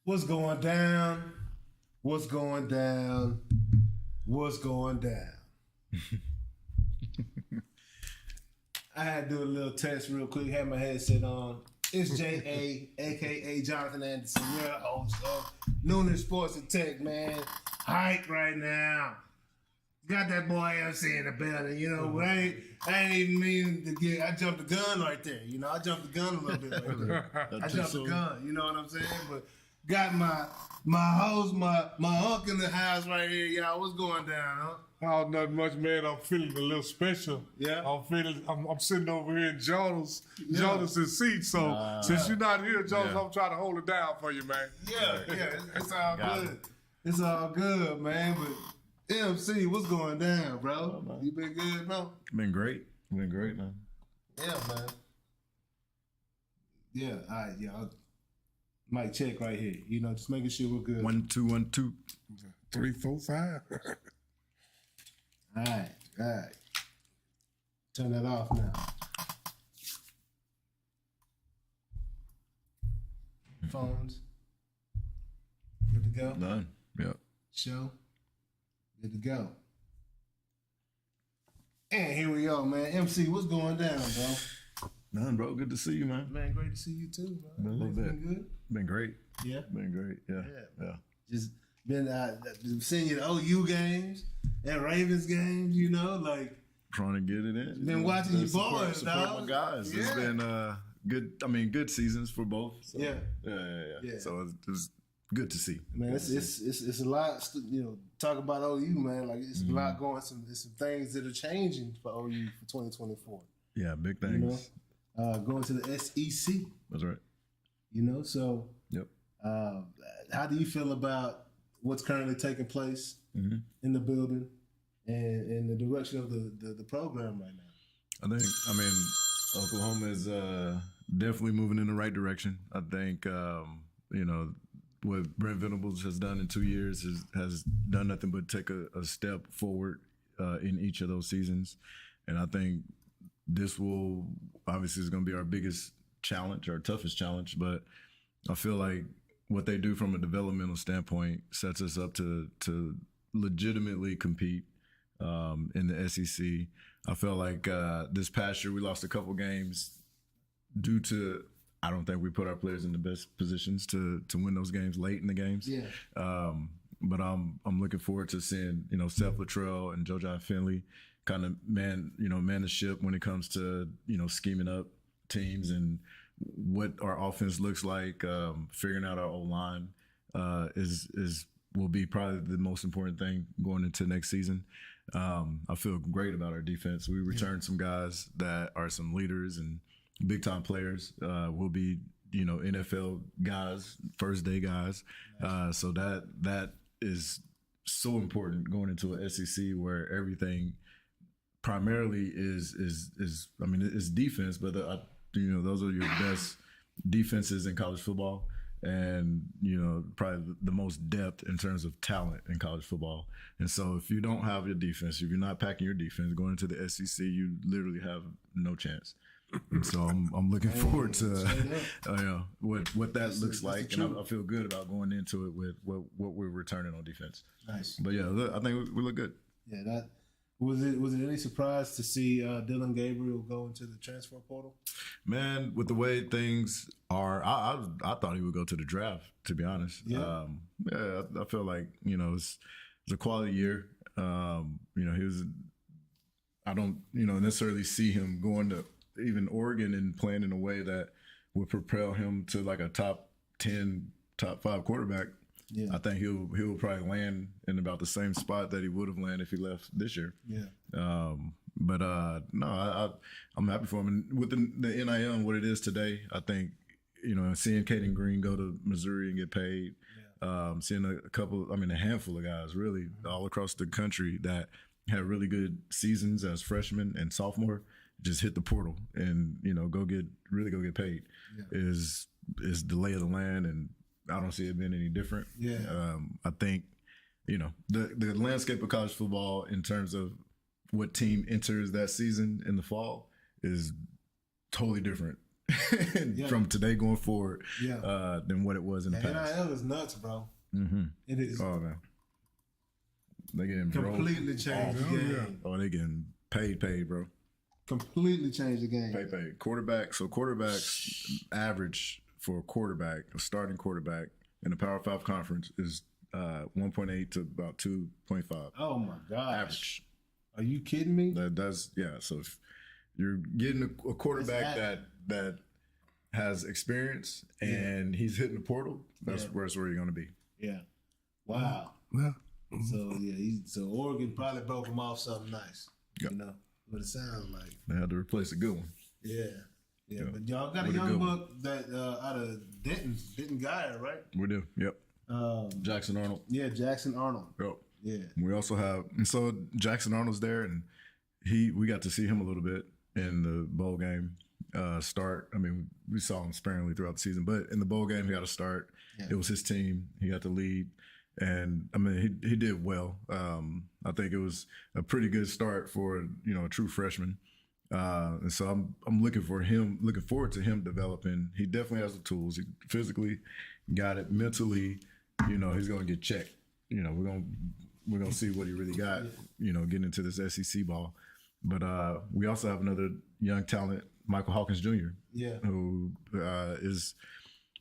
What's going down? What's going down? What's going down? I had to do a little test real quick, had my headset on. It's J.A., a.k.a. Jonathan Anderson, your host of Noonish Sports and Tech, man. Hype right now. Got that boy MC in the building, you know. I ain't even mean to get. I jumped the gun right there, you know. I jumped the gun a little bit right there. I jumped the gun, you know what I'm saying? But got my host, my uncle in the house right here, y'all. What's going down, huh? Oh, nothing much, man. I'm feeling a little special. Yeah. I'm sitting over here in Jonas' seat. So since you're not here, Jonas, I'm trying to hold it down for you, man. Yeah. It's all good. It's all good, man. But MC, what's going down, bro? Oh, You been good, no? Been great, man. Yeah, man. Yeah, all right, y'all. Mic check right here. You know, just making sure we're good. 1 2 1 2 3 4 5. All right. Turn that off now. Phones. Good to go? Done. Yep. Show. Good to go. And here we go, man. MC, what's going down, bro? None, bro. Good to see you, man. Man, great to see you too, bro. Been a little bit. Been good? Been great. Yeah. Been great. Yeah. Just been seeing your OU games and Ravens games, you know, like Trying to get it in. been watching your boys, support dog. my guys. Yeah. It's been good. I mean, good seasons for both. So, Yeah. Yeah. So it was good to see. Man, it's a lot, you know, talk about OU, man. Like it's a lot going. There's some things that are changing for OU for 2024. Yeah, big things. You know, going to the SEC. That's right. You know, so Yep. how do you feel about what's currently taking place in the building and the direction of the program right now? I mean, Oklahoma is definitely moving in the right direction. I think, you know, what Brent Venables has done in 2 years has done nothing but take a step forward in each of those seasons. And I think this will obviously is going to be our biggest challenge, our toughest challenge. But I feel like what they do from a developmental standpoint sets us up to legitimately compete in the SEC. I feel like this past year we lost a couple games due to I don't think we put our players in the best positions to win those games late in the games. Yeah. But I'm looking forward to seeing, you know, Seth Luttrell and Jojon Finley kind of man the ship when it comes to, you know, scheming up teams and what our offense looks like. Figuring out our O-line will be probably the most important thing going into next season. I feel great about our defense. We returned some guys that are some leaders and big time players. Will be, you know, NFL guys, first day guys. So that is so important going into a SEC where everything primarily is I mean it's defense, but you know those are your best defenses in college football, and you know probably the most depth in terms of talent in college football. And so if you don't have your defense, if you're not packing your defense going into the SEC, you literally have no chance. And so I'm looking forward to what that looks like, and I feel good about going into it with what we're returning on defense. Nice. But yeah, I think we look good. Yeah, that was it any surprise to see Dylan Gabriel go into the transfer portal? Man, with the way things are, I thought he would go to the draft, to be honest. Yeah. I feel like, you know, it's a quality year. You know, I don't, you know, necessarily see him going to even Oregon and playing in a way that would propel him to like a top 10, top 5 quarterback. Yeah. I think he'll probably land in about the same spot that he would have landed if he left this year. Yeah. But no, I'm happy for him. And with the NIL and what it is today, I think, you know, seeing Clayton Green go to Missouri and get paid, seeing a handful of guys really all across the country that had really good seasons as freshmen and sophomore, just hit the portal and, you know, go get paid is the lay of the land. And I don't see it being any different. Yeah. I think you know, the landscape of college football in terms of what team enters that season in the fall is totally different from today going forward than what it was in the past. NIL is nuts, bro. Mm-hmm. It is. Oh man, they getting completely changed the game. Oh, they getting paid, bro. Completely changed the game. Paid. Quarterbacks average for a starting quarterback in the Power 5 conference is 1.8 to about 2.5. Oh my gosh. Average. Are you kidding me? That's so if you're getting a quarterback that has experience and he's hitting the portal, that's where you're going to be. Yeah. Wow. Yeah. So Oregon probably broke him off something nice. Yep. You know what it sounds like. They had to replace a good one. Yeah. But y'all got a young buck that out of Denton guy, right? We do. Yep. Jackson Arnold. Yeah, Jackson Arnold. Yep. Yeah. We also have, and so Jackson Arnold's there, and we got to see him a little bit in the bowl game start. I mean, we saw him sparingly throughout the season, but in the bowl game, he got to start. Yeah. It was his team. He got to lead, and I mean, he did well. I think it was a pretty good start for a true freshman. And so I'm looking forward to him developing. He definitely has the tools. He physically got it. Mentally, he's going to get checked. We're gonna see what he really got. Getting into this SEC ball. But we also have another young talent, Michael Hawkins Jr. Yeah, who is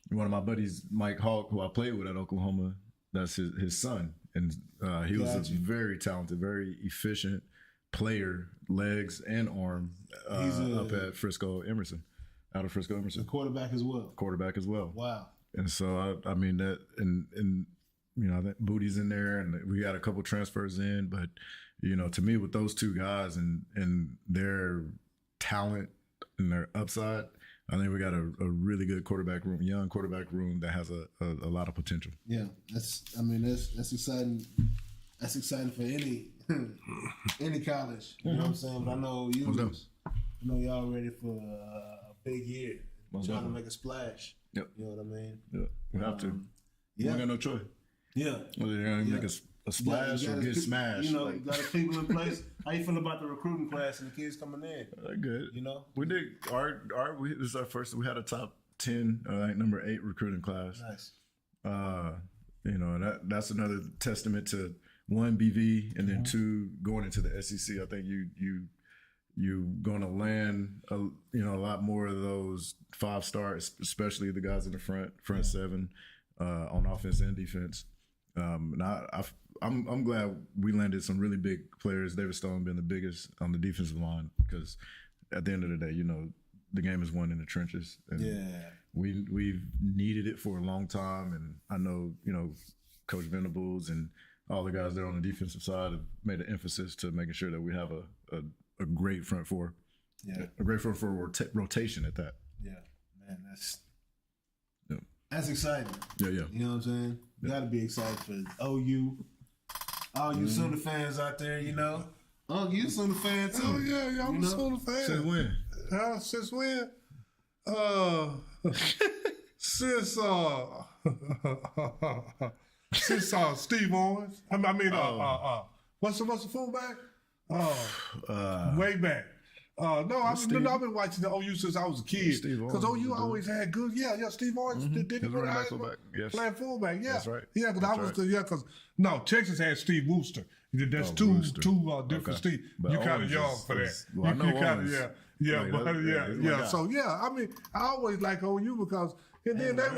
one of my buddies, Mike Hawk, who I played with at Oklahoma. That's his son, and he was a very talented, very efficient player, legs and arm, up at Frisco Emerson, out of Frisco Emerson. The quarterback as well. Wow. And so I mean that, and I think Booty's in there, and we got a couple transfers in. But to me, with those two guys and their talent and their upside, I think we got a really good young quarterback room that has a lot of potential. Yeah, that's exciting. That's exciting for any college. You know what I'm saying? But I know y'all ready for a big year. Trying to make a splash. Yep. You know what I mean? Yeah, we have to. We got no choice. Yeah. Whether you're going to make a splash or get smashed. You got people in place. How you feel about the recruiting class and the kids coming in? Good. We did this is our first. We had a top 10, number 8 recruiting class. Nice. That's another testament to one, BV, and then two, going into the SEC. I think you're going to land a lot more of those 5-stars, especially the guys in the front seven on offense and defense. And I'm glad we landed some really big players. David Stone being the biggest on the defensive line, because at the end of the day, the game is won in the trenches. And we've needed it for a long time, and I know Coach Venables and all the guys there on the defensive side have made an emphasis to making sure that we have a great front four. Yeah. A great front four rotation at that. Yeah, man, that's exciting. Yeah. You know what I'm saying? You got to be excited for OU. All you Sooner fans out there, Oh, you Sooner fan too. Oh, yeah, I'm a Sooner fan. Since when? Since when? Since Steve Owens. What's the fullback? Way back. I've been watching the OU since I was a kid. Because OU always had good. Yeah, Steve Owens didn't go to playing fullback. Yeah, that's right. Yeah, because Texas had Steve Wooster. That's two different Steve. But you kind of young for that. Well, I know Owens. So I always like OU because. And then they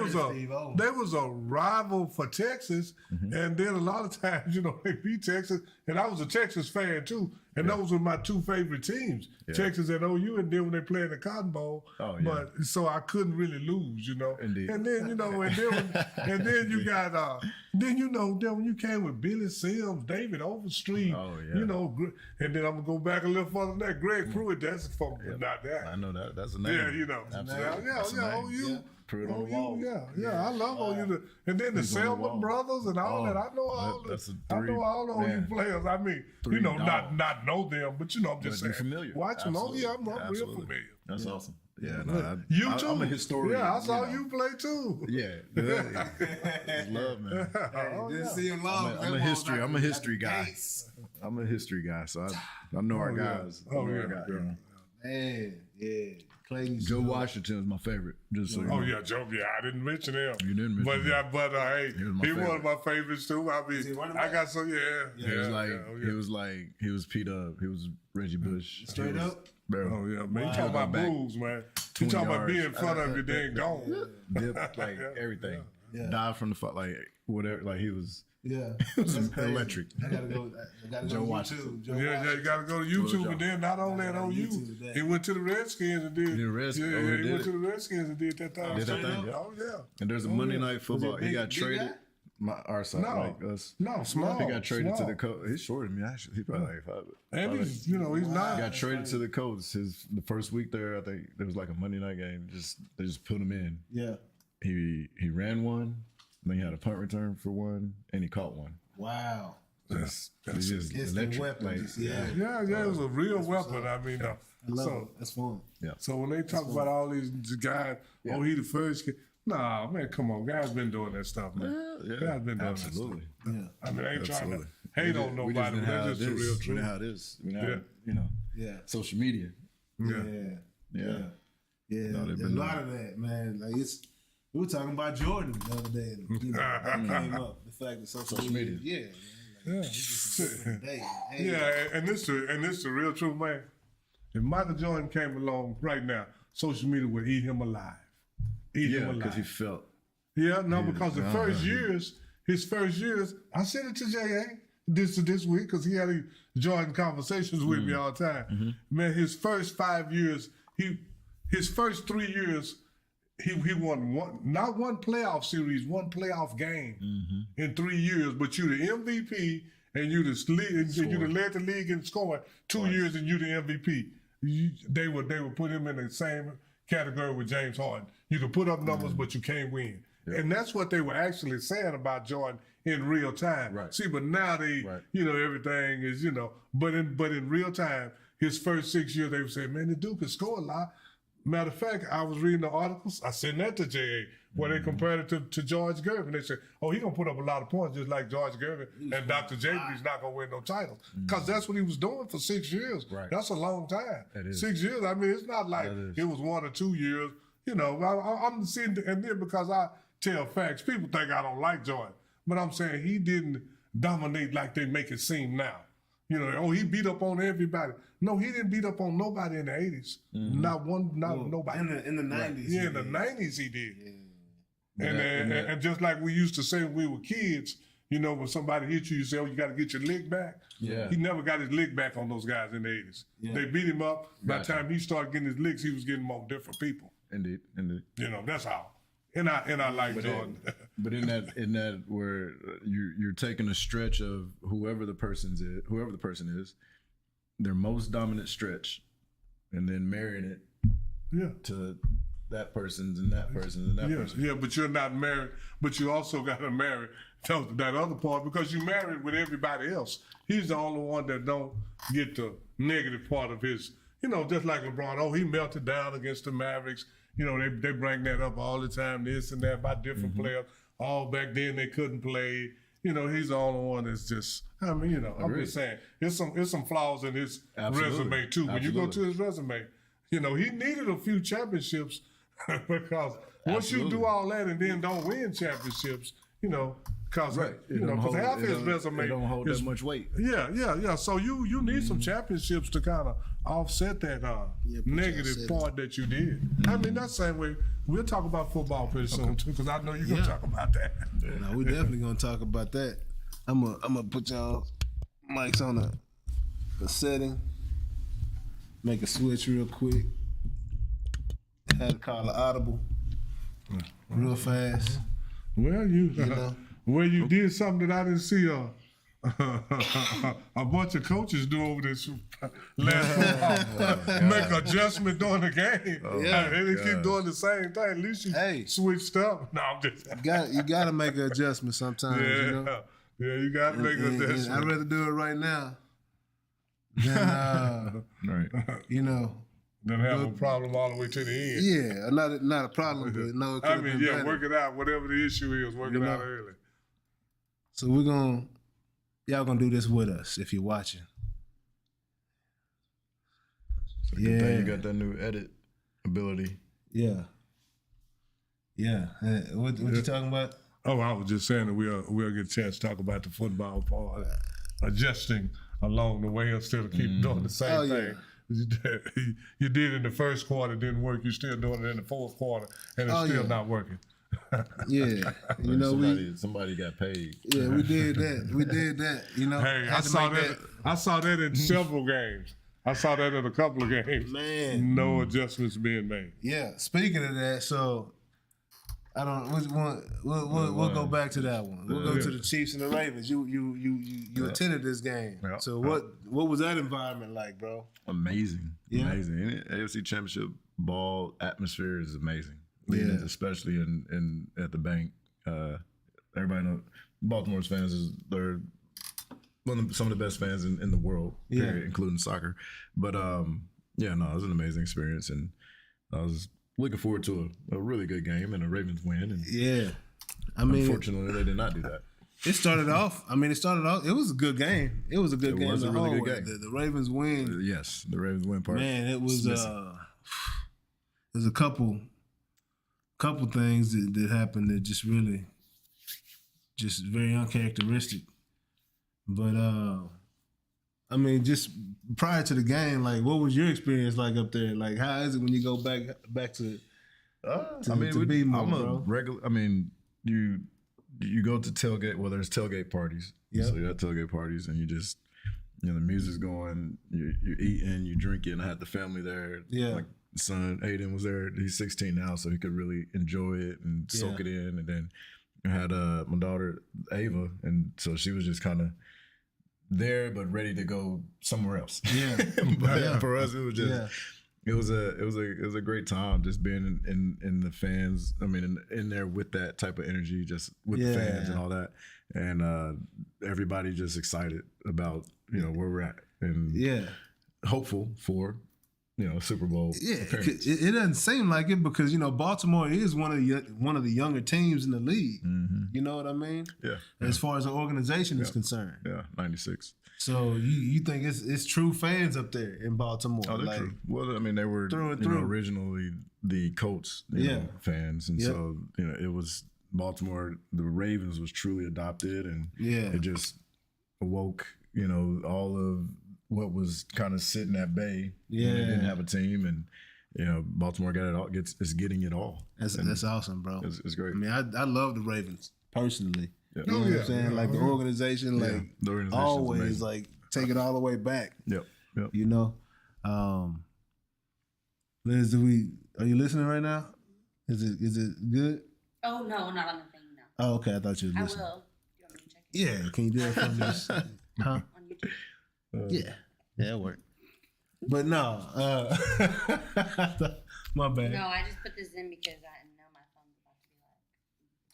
was a rival for Texas, and then a lot of times, they beat Texas, and I was a Texas fan too, and those were my two favorite teams, Texas and OU, and then when they played the Cotton Bowl, but so I couldn't really lose, Indeed. And then and then you got then when you came with Billy Sims, David Overstreet, and then I'm gonna go back a little further than that, Greg Pruitt, that's from not that. I know that's a name. Yeah, OU. Put it on the wall. I love OU. And then the Selma brothers and all that. I know all the OU players. I mean, not know them, but I'm just saying. Familiar. Watch them. I'm real familiar. That's awesome. Yeah, no, you too. I'm a historian. Yeah, I saw you play too. Yeah, it's love, man. Didn't see him long. I'm a history guy. I'm a history guy, so I know our guys. Man, yeah. Clayton. Joe Washington was my favorite. Just so you know. Yeah, Joe. Yeah, I didn't mention him. You didn't mention him. But hey, he was one of my favorites too. I mean, I got some. He was Pete Up. He was Reggie Bush. Straight up. Bro. Oh yeah, man. You talking about moves, man. You talking about being in front of you, then gone. Dip, like everything. Yeah. Dive from the like whatever. Like he was. Yeah, it was electric. I gotta go. Joe Washington. You gotta go to YouTube, and then not only that on YouTube, he went to the Redskins and did. He went to the Redskins and did that thing. Did that thing? Yeah. Oh yeah. And there's a Monday Night Football. He got traded. Our side, like us. No, small. He got traded to the Colts. He's shorter than me, actually. He's probably like 5. And he's not. He got traded to the Colts. The first week there, I think there was like a Monday night game. They just put him in. Yeah. He ran one. Then he had a punt return for one, and he caught one. Wow. That's just electric. Weapon. Yeah, it was a real weapon. I mean, I love it. That's fun. Yeah. So when they talk about all these guys, he the first kid. Nah, man, come on. Guys been doing that stuff, man. Guys been doing that stuff. Yeah. I mean, I ain't trying to hate on nobody, but that's just the real truth. We know how it is. We know, social media. Yeah. No, there's a lot of that, man. Like we were talking about Jordan the other day. And, that came up. The fact that social media. Yeah. Man, and this is the real truth, man. If Michael Jordan came along right now, social media would eat him alive. Because he felt. Yeah, no, because his first years, I said it to J.A. this week because he had Jordan conversations with me all the time. Mm-hmm. Man, his first 5 years, his first 3 years, he won not one playoff series, one playoff game in 3 years, but you the MVP and you led the league in scoring 2 years and you the MVP. They would put him in the same category with James Harden. You can put up numbers, but you can't win. Yep. And that's what they were actually saying about Jordan in real time. Right. See, but now everything is, but in real time, his first 6 years, they would say, man, the dude can score a lot. Matter of fact, I was reading the articles. I sent that to J.A. where they compared it to George Gervin. They said, oh, he's going to put up a lot of points just like George Gervin, and Dr. J.B. is not going to win no titles. Because that's what he was doing for 6 years. Right. That's a long time. 6 years, I mean, it's not like it was 1 or 2 years. I'm seeing, and then because I tell facts, people think I don't like Jordan. But I'm saying he didn't dominate like they make it seem now. He beat up on everybody. No, he didn't beat up on nobody in the 80s. Nobody. In the 90s. Yeah, in the 90s he did. Yeah. And just like we used to say when we were kids, when somebody hit you say, oh, you got to get your lick back. Yeah. He never got his lick back on those guys in the 80s. Yeah. They beat him up. By the time he started getting his licks, he was getting them on different people. Indeed. That's how. And I like Jordan. But in that where you're taking a stretch of whoever the person is, their most dominant stretch, and then marrying it to that person's and that person's and that person. Yeah, but you're not married, but you also got to marry that other part because you married with everybody else. He's the only one that don't get the negative part of his, just like LeBron. Oh, he melted down against the Mavericks. They bring that up all the time, this and that, about different players. All back then they couldn't play. He's the only one that's just, I'm just saying, there's some flaws in his resume too. When you go to his resume, he needed a few championships because once you do all that and then don't win championships, because half his resume don't hold that much weight. Yeah. So you need some championships to kind of offset that negative part that you did. I mean, that's the same way. We'll talk about football pretty soon too, because I know you're gonna talk about that. No, we're definitely gonna talk about that. I'm gonna put y'all mics on a setting. Make a switch real quick. Had to call an audible real fast. Well, you did something that I didn't see a bunch of coaches do over this last football. Make adjustment during the game. They keep doing the same thing. At least you switched up. No, I'm just you gotta make an adjustment sometimes. Yeah, you gotta make an adjustment. I'd rather do it right now than right. Then have a problem all the way to the end. Yeah, not a problem, but no, it could have been better. Work it out. Whatever the issue is, work it out early. So y'all gonna do this with us if you're watching. So good thing you got that new edit ability. Yeah. Yeah. What you talking about? Oh, I was just saying that we'll get a chance to talk about the football part, adjusting along the way instead of keep doing the same thing. You did it in the first quarter, it didn't work. You're still doing it in the fourth quarter, and it's still not working. Yeah, you know, somebody got paid. Yeah, we did that. You know, hey, I saw that in several games. I saw that in a couple of games. Man, no adjustments being made. Yeah. Speaking of that, so I don't. We'll go back to that one. We'll go to the Chiefs and the Ravens. You attended this game. Yeah. So what was that environment like, bro? Amazing. Any AFC Championship ball atmosphere is amazing. Yeah. Especially in at the bank. Everybody knows Baltimore's fans they're some of the best fans in the world, period, including soccer. But it was an amazing experience, and I was looking forward to a really good game and a Ravens win. And unfortunately, they did not do that. It started off. It was a good game. It was a good game. It was a really good game. The Ravens win. Yes, the Ravens win part. Man, it was. There's a couple things that happened that just very uncharacteristic. But just prior to the game, like, what was your experience like up there? Like, how is it when you go back to B-Mo, bro? You go to tailgate. Well, there's tailgate parties. Yeah. So you have tailgate parties, and you just, the music's going. You're eating, you drinking. I had the family there. Yeah. Like, son Aiden was there. He's 16 now, so he could really enjoy it and soak it in. And then I had my daughter Ava, and so she was just kind of there but ready to go somewhere else. Yeah. But for us, it was just it was a great time just being in the fans. In there with that type of energy, just with the fans and all that, and everybody just excited about where we're at and hopeful for Super Bowl. Yeah, it doesn't seem like it because Baltimore is one of the younger teams in the league. Mm-hmm. You know what I mean? Yeah. As far as the organization is concerned. Yeah, 96. So you think it's true fans up there in Baltimore? Oh, they're true. Well, they were originally the Colts fans, and so it was Baltimore. The Ravens was truly adopted, and it just awoke all of what was kind of sitting at bay. Yeah, they didn't have a team, and Baltimore got it all. Is getting it all. That's awesome, bro. It's great. I love the Ravens personally. Yeah. You know what I'm saying? Like the organization, the organization always take it all the way back. Yep. Liz, are you listening right now? Is it good? Oh no, not on the thing. No. Oh, okay. I thought you were listening. I will. You want me to check it? Yeah. Can you do that for me? Huh? On YouTube. Yeah, it worked. But no, my bad. No, I just put this in because I know my phone's about to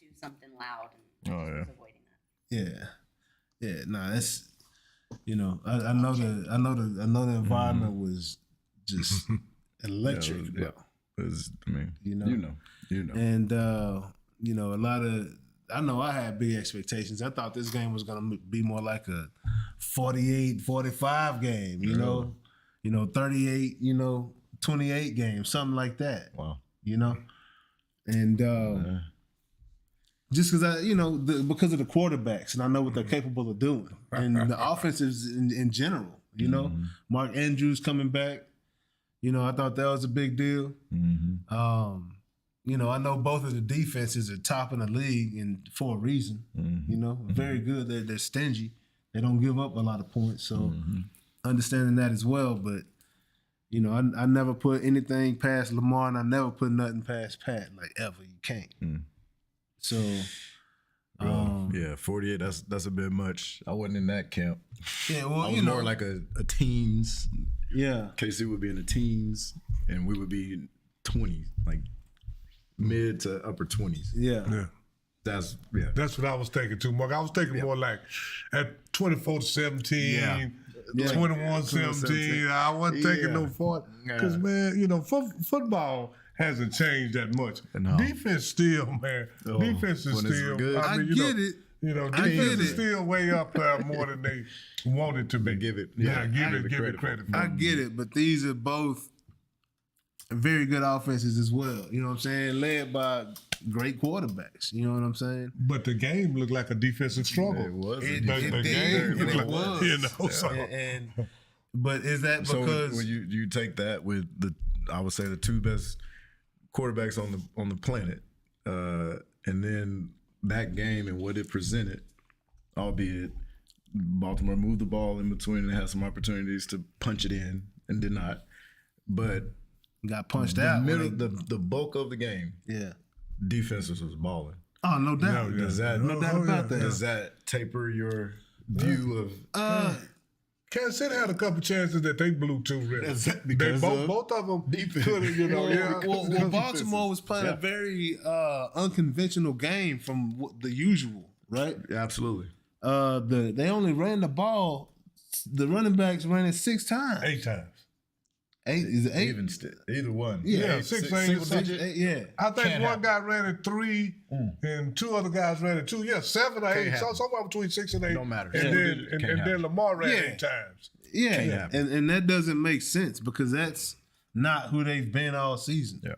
be do something loud, and I was avoiding that. Yeah. No, that's I know the environment was just electric. Yeah. It was, you know, and a lot of. I know I had big expectations. I thought this game was going to be more like a 48-45 game, you know, 38, 28 game, something like that. Wow. And just because because of the quarterbacks, and I know what they're capable of doing, and the offenses in general, Mark Andrews coming back, I thought that was a big deal. Mm-hmm. I know both of the defenses are top in the league and for a reason. Mm-hmm. Very good. They're stingy. They don't give up a lot of points. So understanding that as well. But, I never put anything past Lamar, and I never put nothing past Pat, like ever. You can't. So, 48, that's a bit much. I wasn't in that camp. Yeah, well, I was more like a teens. Yeah. KC would be in the teens, and we would be 20, like mid to upper 20s. Yeah. That's what I was thinking too, Mark. I was thinking more like at 24-17. 21-17. I wasn't taking no 40. Because, man, you know, football hasn't changed that much. No. Defense still, man. Defense is still. Good. I mean, get it. You know, defense is still way up there more than they want it to be. Give it credit. I get it, but these are both very good offenses as well. You know what I'm saying? Led by great quarterbacks. You know what I'm saying? But the game looked like a defensive struggle. It was. The game was. You know, so. But is that because when you take that with I would say the two best quarterbacks on the planet, and then that game and what it presented, albeit Baltimore moved the ball in between and had some opportunities to punch it in and did not, but got punched out. The bulk of the game, defenses was balling. Oh, no doubt. No doubt about that. Does that taper your view of? Kansas City had a couple chances that they blew too. Really. Because both of them could, you know. Well, Baltimore was playing a very unconventional game from the usual, right? Absolutely. They only ran the ball. The running backs ran it 6 times. 8 times. 8 is it 8? Even either one. Yeah, 6 single digit. 8, yeah. I think one guy ran it 3, and 2 other guys ran it 2. Yeah, 7 or 8. So somewhere between 6 and 8. Don't matter. And then Lamar ran 8 times. Yeah, and that doesn't make sense because that's not who they've been all season. Yeah.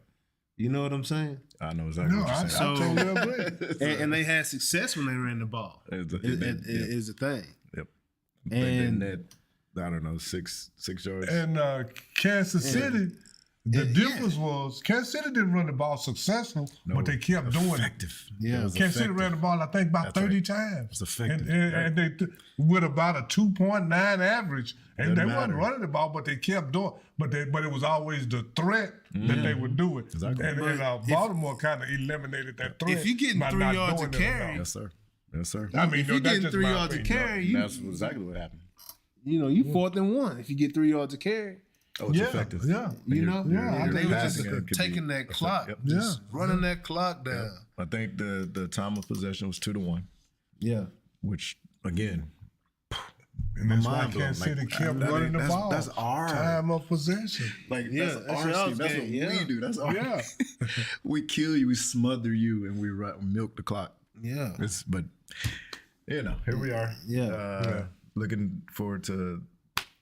You know what I'm saying? I know exactly what you're saying. I totally agree. and they had success when they ran the ball. Is a thing. Yep. And they I don't know, 6 yards. And Kansas City, the difference was Kansas City didn't run the ball successful, but they kept doing it. Yeah, Kansas City ran the ball, I think, about 30 times. It's effective. And they with about a 2.9 average. And they wasn't running the ball, but they kept doing it. But it was always the threat that they would do it. Exactly. And Baltimore kind of eliminated that threat. If you're getting 3 yards a carry. Yes, sir. I mean, if you're getting 3 yards a carry, that's exactly what happened. You know, you 4th and 1 if you get 3 yards a carry. Oh, it's effective. Yeah. You know? They were just taking that effective. clock, just running that clock down. I think the time of possession was 2-1. Yeah. Which, again, and that's why Kansas City kept running the ball. That's our time of possession. Like, that's our scheme. That's what we do. That's our we kill you, we smother you, and we milk the clock. Yeah. But, you know, here we are. Yeah. Looking forward to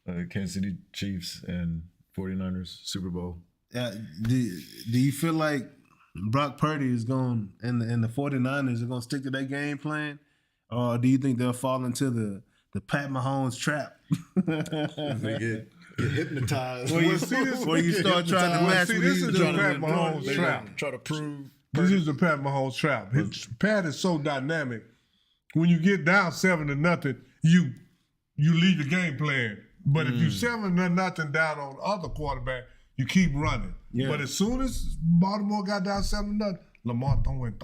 Kansas City Chiefs and 49ers Super Bowl. Do you feel like Brock Purdy is going and the 49ers are going to stick to their game plan? Or do you think they'll fall into the Pat Mahomes trap? They get hypnotized. Where you start trying to match with this is the Pat Mahomes trap. Try to prove. This is the Pat Mahomes trap. Pat is so dynamic. When you get down 7-0, you leave your game plan. But if you 7-0 down on other quarterback, you keep running. Yeah. But as soon as Baltimore got down 7-0, Lamar throwing.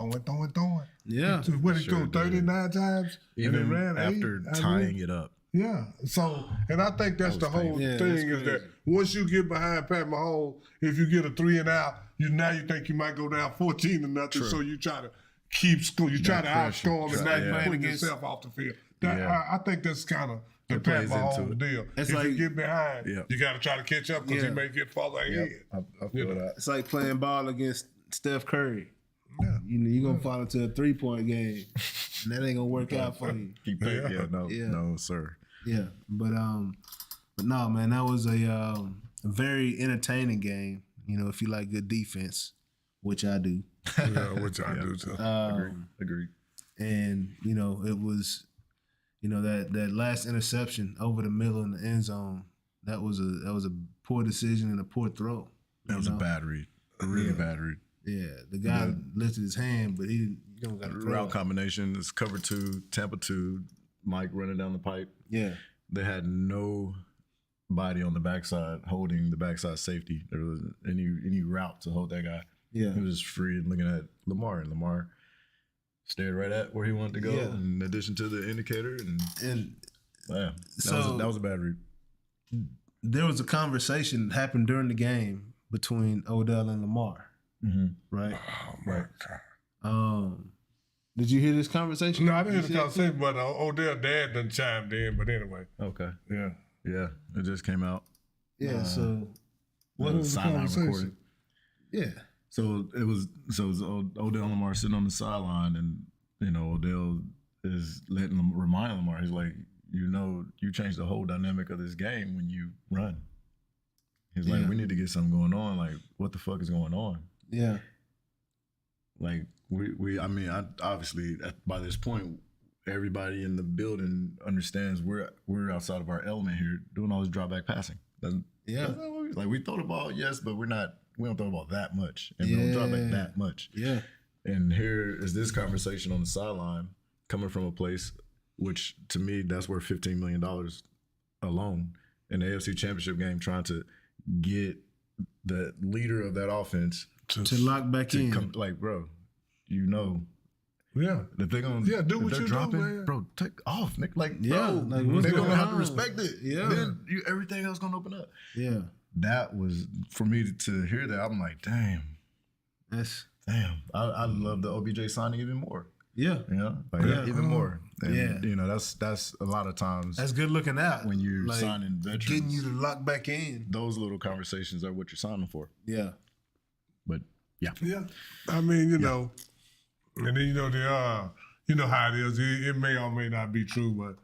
Yeah. What he threw 39 times Even and they ran after tying it up. Yeah. So, and I think that's the whole thing is that once you get behind Pat Mahomes, if you get a 3 and out, now you think you might go down 14-0. So you try to keep score. You try to outscore him and now you're putting yourself off the field. I think that's kind of the Pat Mahomes deal. It's if like, you get behind, you got to try to catch up because he may get farther ahead. I feel that. It's like playing ball against Steph Curry. Yeah. You're going to fall into a 3-point game. And that ain't going to work out for you. No, sir. Yeah. But no, man, that was a very entertaining game. You know, if you like good defense, which I do. Which I do too. Agreed. And, you know, it was, you know, that last interception over the middle in the end zone, that was a poor decision and a poor throw. That was a bad read. A really bad read. Yeah. The guy lifted his hand, but he don't got a route combination. It's cover 2, Tampa 2, Mike running down the pipe. Yeah. They had no body on the backside holding the backside safety. There wasn't any route to hold that guy. Yeah. He was just free and looking at Lamar, and Lamar stared right at where he wanted to go in addition to the indicator. And that was a bad read. There was a conversation that happened during the game between Odell and Lamar. Mm-hmm. Right? Oh, my God. Did you hear this conversation? No, I didn't hear the conversation, but Odell dad done chimed in, but anyway. Okay. Yeah. Yeah, it just came out. Yeah. So what was the sideline conversation? recording. yeah. So it was Odell Lamar sitting on the sideline, and Odell is reminding Lamar, he's like, you changed the whole dynamic of this game when you run. He's like, we need to get something going on. Like, what the fuck is going on? Yeah. Like obviously by this point, everybody in the building understands we're outside of our element here, doing all this drop back passing. Like we throw the ball, yes, but we don't throw the ball that much, and we don't drop back that much. Yeah. And here is this conversation on the sideline coming from a place which, to me, that's worth $15 million alone in the AFC Championship game, trying to get the leader of that offense to lock back in. Like, bro, Yeah. if they're gonna do what you dropping, do, man. bro, take off, Nick. Like, Yeah, bro, like, they're gonna have to on? respect it. Yeah. Then everything else gonna open up. Yeah. That was, for me to hear that, I'm like, damn. I love the OBJ signing even more. Yeah. Even more. And that's a lot of times. That's good looking out. When you're signing veterans. Getting you to lock back in. Those little conversations are what you're signing for. Yeah. But, yeah. Yeah. I mean, know, and then, they are, how it is. It may or may not be true, but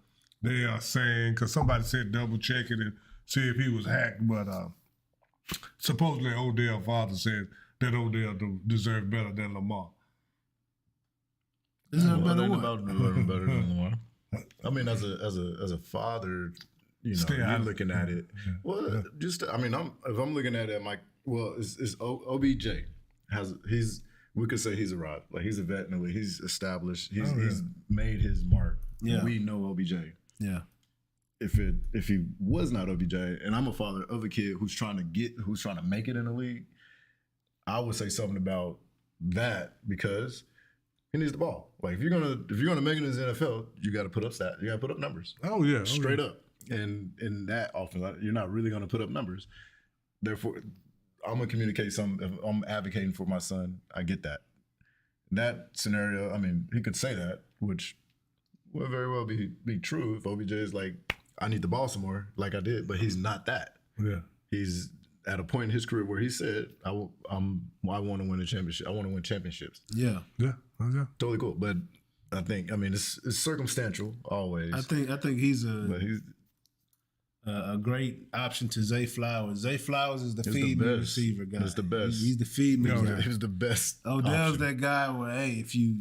they are saying, because somebody said double check it and see if he was hacked, but supposedly Odell's father said that Odell deserved better than Lamar. Better than Lamar. I mean, as a father, you're looking at it. Well, if I'm looking at it, I'm like, well, is OBJ we could say he's arrived. Like, he's a vet in the league. He's established. He's made his mark. Yeah. We know OBJ. Yeah. If he was not OBJ, and I'm a father of a kid who's trying to make it in the league, I would say something about that, because he needs the ball. Like, if you're gonna make it in the NFL, you got to put up stats. You got to put up numbers. Oh yeah, straight up. And in that offense, you're not really gonna put up numbers. Therefore, I'm gonna communicate something. If I'm advocating for my son, I get that. That scenario, I mean, he could say that, which would very well be true if OBJ is like, I need the ball some more, like I did, but he's not that. Yeah. He's at a point in his career where he said, I want to win a championship. I want to win championships. Yeah. Yeah. Totally cool. But I think, it's circumstantial always. I think he's a great option to Zay Flowers. Zay Flowers is the feed me receiver guy. He's the best. He's the feed me guy. He's the best. Odell's that guy where, hey, if you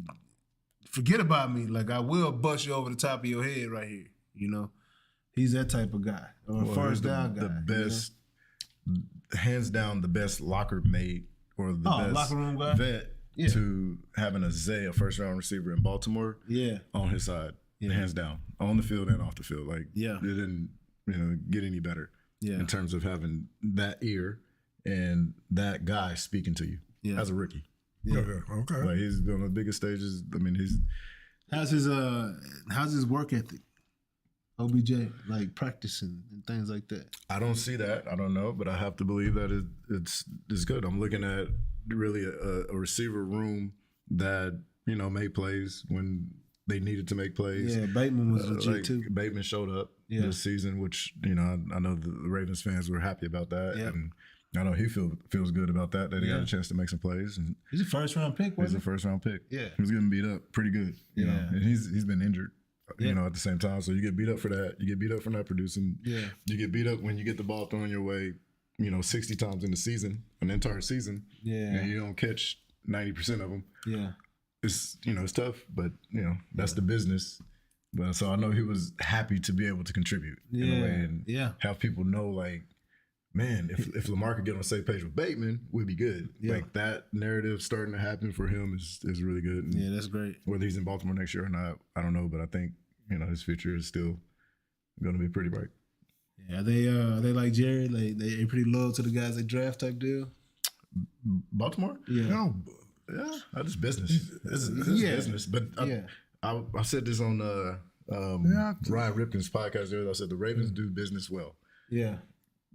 forget about me, like, I will bust you over the top of your head right here. He's that type of guy. Or first down guy. The best, hands down, the best locker mate or the best locker room guy? vet to having a first round receiver in Baltimore on his side. Hands down. On the field and off the field. Like, it didn't get any better in terms of having that ear and that guy speaking to you as a rookie. Yeah. Okay. Like, he's on the biggest stages. I mean, how's his work ethic? OBJ, like practicing and things like that. I don't see that. I don't know, but I have to believe that it's good. I'm looking at really a receiver room that made plays when they needed to make plays. Yeah, Bateman was legit too. Bateman showed up this season, which I know the Ravens fans were happy about that, and I know he feels good about that he got a chance to make some plays. And he's a first round pick. He's a first round pick. Yeah, he was getting beat up pretty good. You know, and he's been injured. At the same time, so you get beat up for that. You get beat up for not producing. Yeah, you get beat up when you get the ball thrown your way. 60 times in the season, an entire season. Yeah, and you don't catch 90% of them. Yeah, it's it's tough, but that's the business. But so I know he was happy to be able to contribute in a way and have people know, like, man, if Lamar could get on the same page with Bateman, we'd be good. Yeah. Like, that narrative starting to happen for him is really good. And that's great. Whether he's in Baltimore next year or not, I don't know, but I think his future is still going to be pretty bright. Yeah, are they like Jerry? Like, they pretty loyal to the guys they draft type deal? Baltimore? Yeah. No. Yeah, that's business. This is business. But I said this on Ryan Ripken's podcast there. I said the Ravens do business well. Yeah.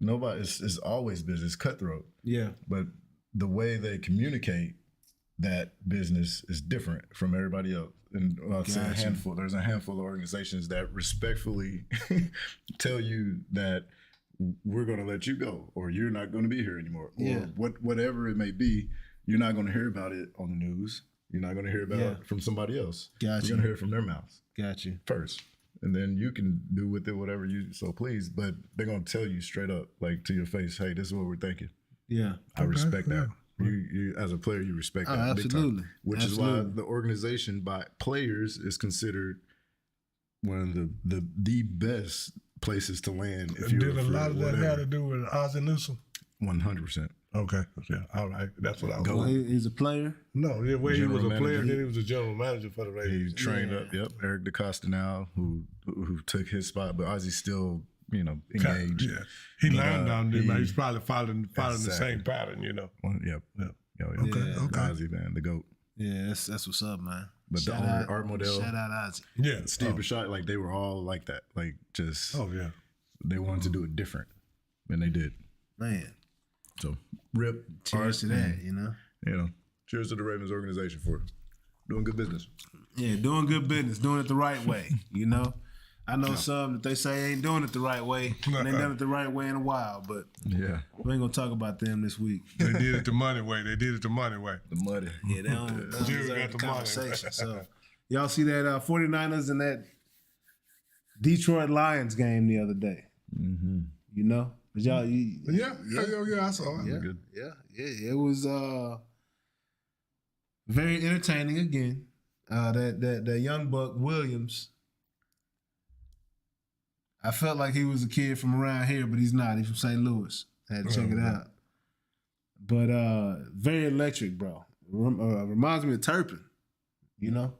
Nobody, it's always business, cutthroat. Yeah. But the way they communicate that business is different from everybody else. and I'll say a handful. There's a handful of organizations that respectfully tell you that we're going to let you go, or you're not going to be here anymore, or whatever it may be. You're not going to hear about it on the news. You're not going to hear about it from somebody else. You're going to hear it from their mouths. Got you. First. And then you can do with it whatever you so please. But they're going to tell you straight up, like to your face, hey, this is what we're thinking. Yeah. I respect that. You as a player, you respect that. Absolutely. Which is why the organization by players is considered one of the best places to land. If did a lot of that have to do with Ozzie Newsome? 100%. Okay. Yeah. All right. That's what I was going. He's a player? No, the way he was a player, then he was a general manager for the Raiders. He trained up, Eric DeCosta now, who took his spot, but Ozzie's still, engaged. Yeah. He learned down there, man. He's probably following the same pattern, Well, Okay. Ozzie, man, the GOAT. Yeah, that's what's up, man. But the owner, Art Modell. Shout out Ozzie. Yeah. Steve Bashad, like they were all like that. Like just they wanted to do it different. And they did. Man. So rip. Cheers to that, Cheers to the Ravens organization for doing good business. Yeah, doing good business, doing it the right way, I know some that they say ain't doing it the right way. And they done it the right way in a while, but we ain't gonna talk about them this week. They did it the money way. The money. Yeah, they don't deserve the conversation. So y'all see that 49ers and that Detroit Lions game the other day. Mm-hmm. But y'all, I saw it. Yeah. It was very entertaining again. That young buck Williams. I felt like he was a kid from around here, but he's not. He's from St. Louis. I had to check it out. But very electric, bro. Reminds me of Turpin, a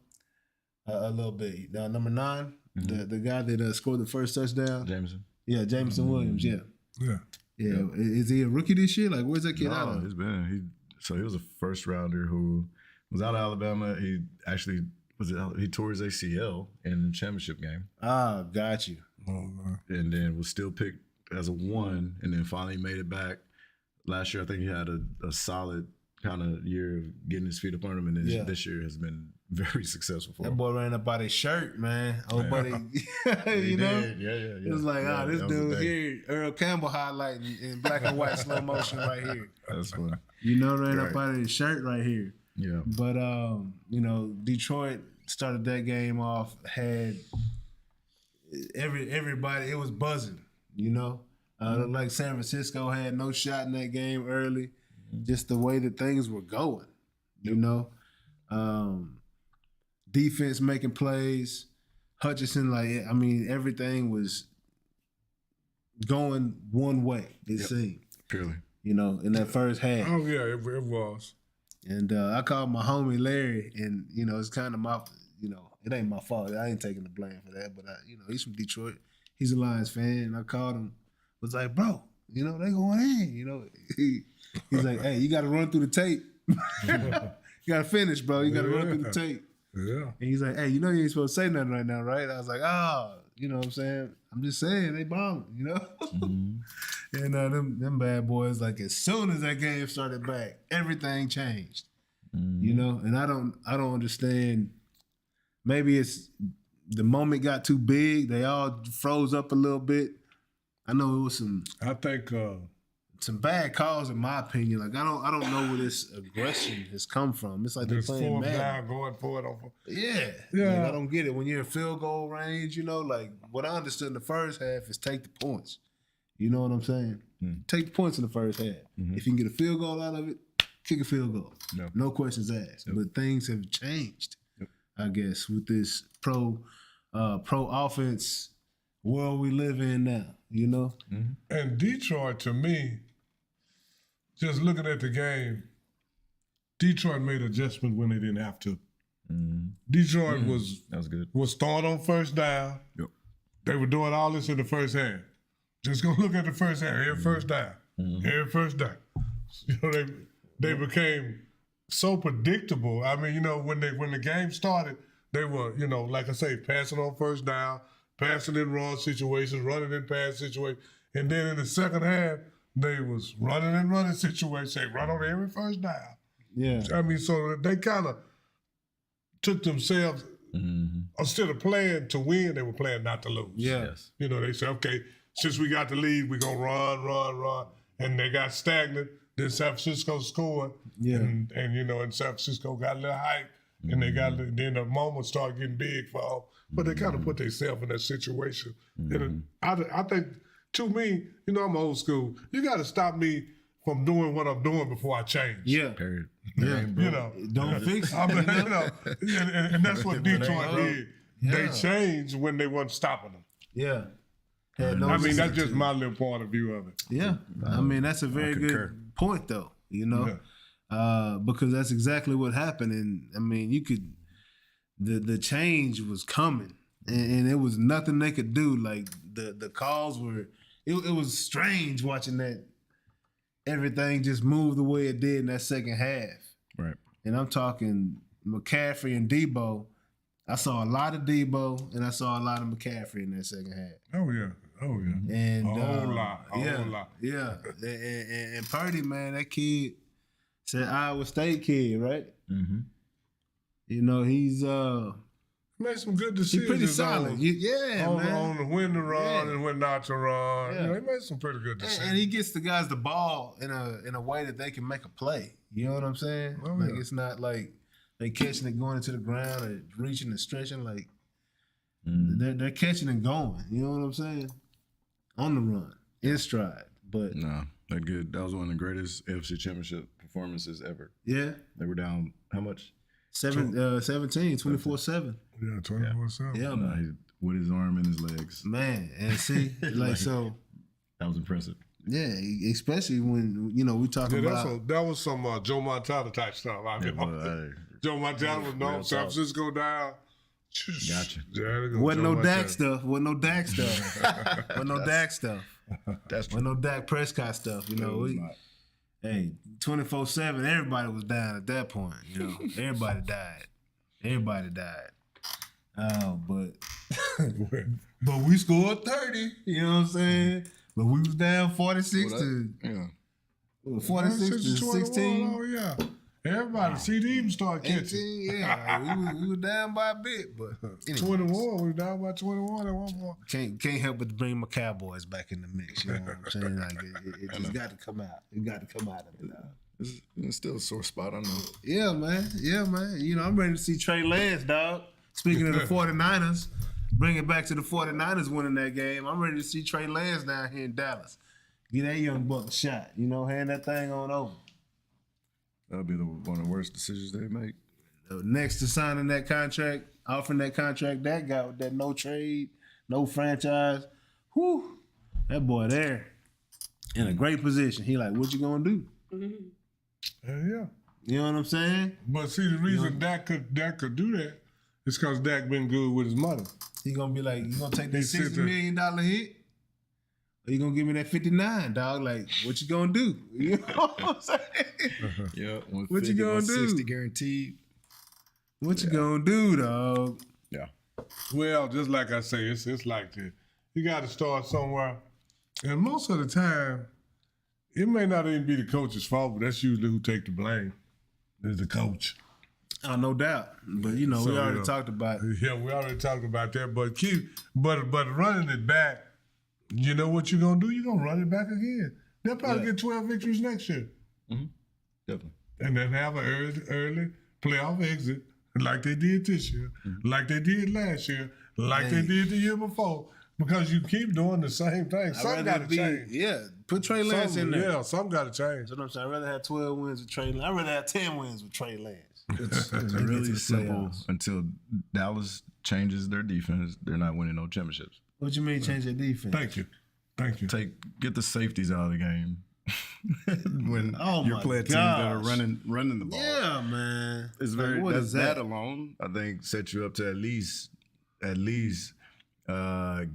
little bit. Number 9, the guy that scored the first touchdown. Jameson. Yeah, Jameson Williams, yeah. Is he a rookie this year? Like, where's that kid out of? He's been. He was a first rounder who was out of Alabama. He actually he tore his ACL in the championship game. Ah, got you. And then was still picked as a 1, and then finally made it back. Last year, I think he had a solid kind of year of getting his feet up under him, and then this year has been very successful for him. That boy ran up by his shirt, man. Oh, buddy, He did. Yeah. It was like, this dude here, Earl Campbell highlighting in black and white slow motion right here. That's funny. Ran up out of his shirt right here. Yeah. But Detroit started that game off, had everybody, it was buzzing, like San Francisco had no shot in that game early, just the way that things were going, defense making plays, Hutchinson, everything was going one way, it seemed. Purely. In that first half. Oh, yeah, it was. And I called my homie Larry, and, it's kind of my, it ain't my fault. I ain't taking the blame for that, but he's from Detroit. He's a Lions fan. And I called him, was like, bro, they going in, He's like, hey, you got to run through the tape. You got to finish, bro. You got to run through the tape. Yeah. And he's like, hey, you ain't supposed to say nothing right now, right? I was like, you know what I'm saying? I'm just saying, they bombing, And them bad boys, like as soon as that game started back, everything changed, And I don't understand. Maybe it's the moment got too big. They all froze up a little bit. I know it was some bad calls in my opinion. Like I don't know where this aggression has come from. It's like they're playing mad. Going for it. Yeah. Like, I don't get it. When you're in field goal range, like what I understood in the first half is take the points. You know what I'm saying? Take the points in the first half. If you can get a field goal out of it, kick a field goal. No questions asked. But things have changed, I guess, with this pro offense world we live in now, And Detroit, to me, just looking at the game, Detroit made adjustment when they didn't have to. Detroit that was good. Was throwing on first down. Yep. They were doing all this in the first half. Just go look at the first half. Every first down. Every first down. They became so predictable. I mean, when the game started, they were, like I say, passing on first down, passing in wrong situations, running in pass situations. And then in the second half, they was running in running situations, say run on every first down. Yeah. I mean, so they kind of took themselves, Instead of playing to win, they were playing not to lose. Yeah. Yes. You know, they said, okay, since we got the lead, we're going to run. And they got stagnant. Then San Francisco scored. Yeah. And you know, and San Francisco got a little hype. And they got, then the moment started getting big for them. But they kind of put themselves in that situation. And I think, to me, you know, I'm old school. You got to stop me from doing what I'm doing before I change. Yeah. Period. Yeah. You know, Don't fix it. I mean, you know, and that's what Detroit did. Yeah. They changed when they weren't stopping them. Yeah. I mean, that's just my little point of view of it. Yeah. I mean, that's a very good point, though, you know, because that's exactly what happened. And, I mean, you could, the change was coming, and it was nothing they could do. Like, the calls were, it was strange watching that everything just moved the way it did in that second half. Right. And I'm talking McCaffrey and Debo. I saw a lot of Debo and I saw a lot of McCaffrey in that second half. Oh yeah. And a whole lot. Yeah. And Purdy, man, that kid, said Iowa State kid, right? Mm-hmm. You know, he's made some good decisions. he's pretty solid. On when to run and when not to run. Yeah. You know, he made some pretty good decisions. And he gets the guys the ball in a way that they can make a play. You know what I'm saying? It's not like they catching it going into the ground or reaching and stretching. Like they're catching and going. You know what I'm saying? On the run, in stride. But no, they're good. That was one of the greatest AFC Championship performances ever. Yeah, they were down how much? 17, 24/7. Yeah, 24/7. Yeah, man. With his arm and his legs. Man, and see, like so. That was impressive. Yeah, especially when, you know, we talking about. That was some Joe Montana type stuff. I mean, Joe Montana was known San Francisco down. Gotcha. Wasn't no Dak stuff. Wasn't no Dak stuff. Wasn't no Dak stuff. That's true. Wasn't no Dak Prescott stuff. You know, hey, 24/7. Everybody was down at that point. You know, everybody died. Everybody died. But we scored 30. You know what I'm saying? But we was down 46 to 46 to 16. Oh yeah. Everybody, CD even started catching. 18, yeah, we were down by a bit, but anyways. 21, we were down by 21 at one point. Can't help but to bring my Cowboys back in the mix. You know what I'm saying? Like it just got to come out. It got to come out of it. It's still a sore spot, I know. Yeah, man. You know, I'm ready to see Trey Lance, dog. Speaking of the 49ers, bring it back to the 49ers winning that game. I'm ready to see Trey Lance down here in Dallas. Get that young buck a shot. You know, hand that thing on over. That'll be one of the worst decisions they make. Next to signing that contract, offering that contract, that guy with that no trade, no franchise, whew, that boy there in a great position. He like, what you gonna do? Yeah. You know what I'm saying? But see, the reason Dak could do that is because Dak been good with his money. He gonna be like, you gonna take that $60 million hit? Or you gonna give me that 59, dog? Like, what you gonna do? You know what I'm saying? Yeah. What you gonna do? 60 guaranteed. What you gonna do, dog? Yeah. Well, just like I say, it's like this. You got to start somewhere. And most of the time, it may not even be the coach's fault, but that's usually who take the blame, is the coach. Oh, no doubt. But, you know, we already talked about it. Yeah, we already talked about that. But running it back, you know what you're going to do? You're going to run it back again. They'll probably get 12 victories next year. Mm-hmm. Definitely. And then have an early playoff exit like they did this year, like they did last year, like they did the year before. Because you keep doing the same thing. Something got to change. Yeah, put Trey Lance in there. Yeah, something got to change. That's what I'm saying. I'd rather have 12 wins with Trey Lance. I'd rather have 10 wins with Trey Lance. It's really simple. Until Dallas changes their defense, they're not winning no championships. What you mean change their defense? Thank you. Get the safeties out of the game. When you're playing teams that are running the ball. Yeah, man. It's very that alone, I think, sets you up to at least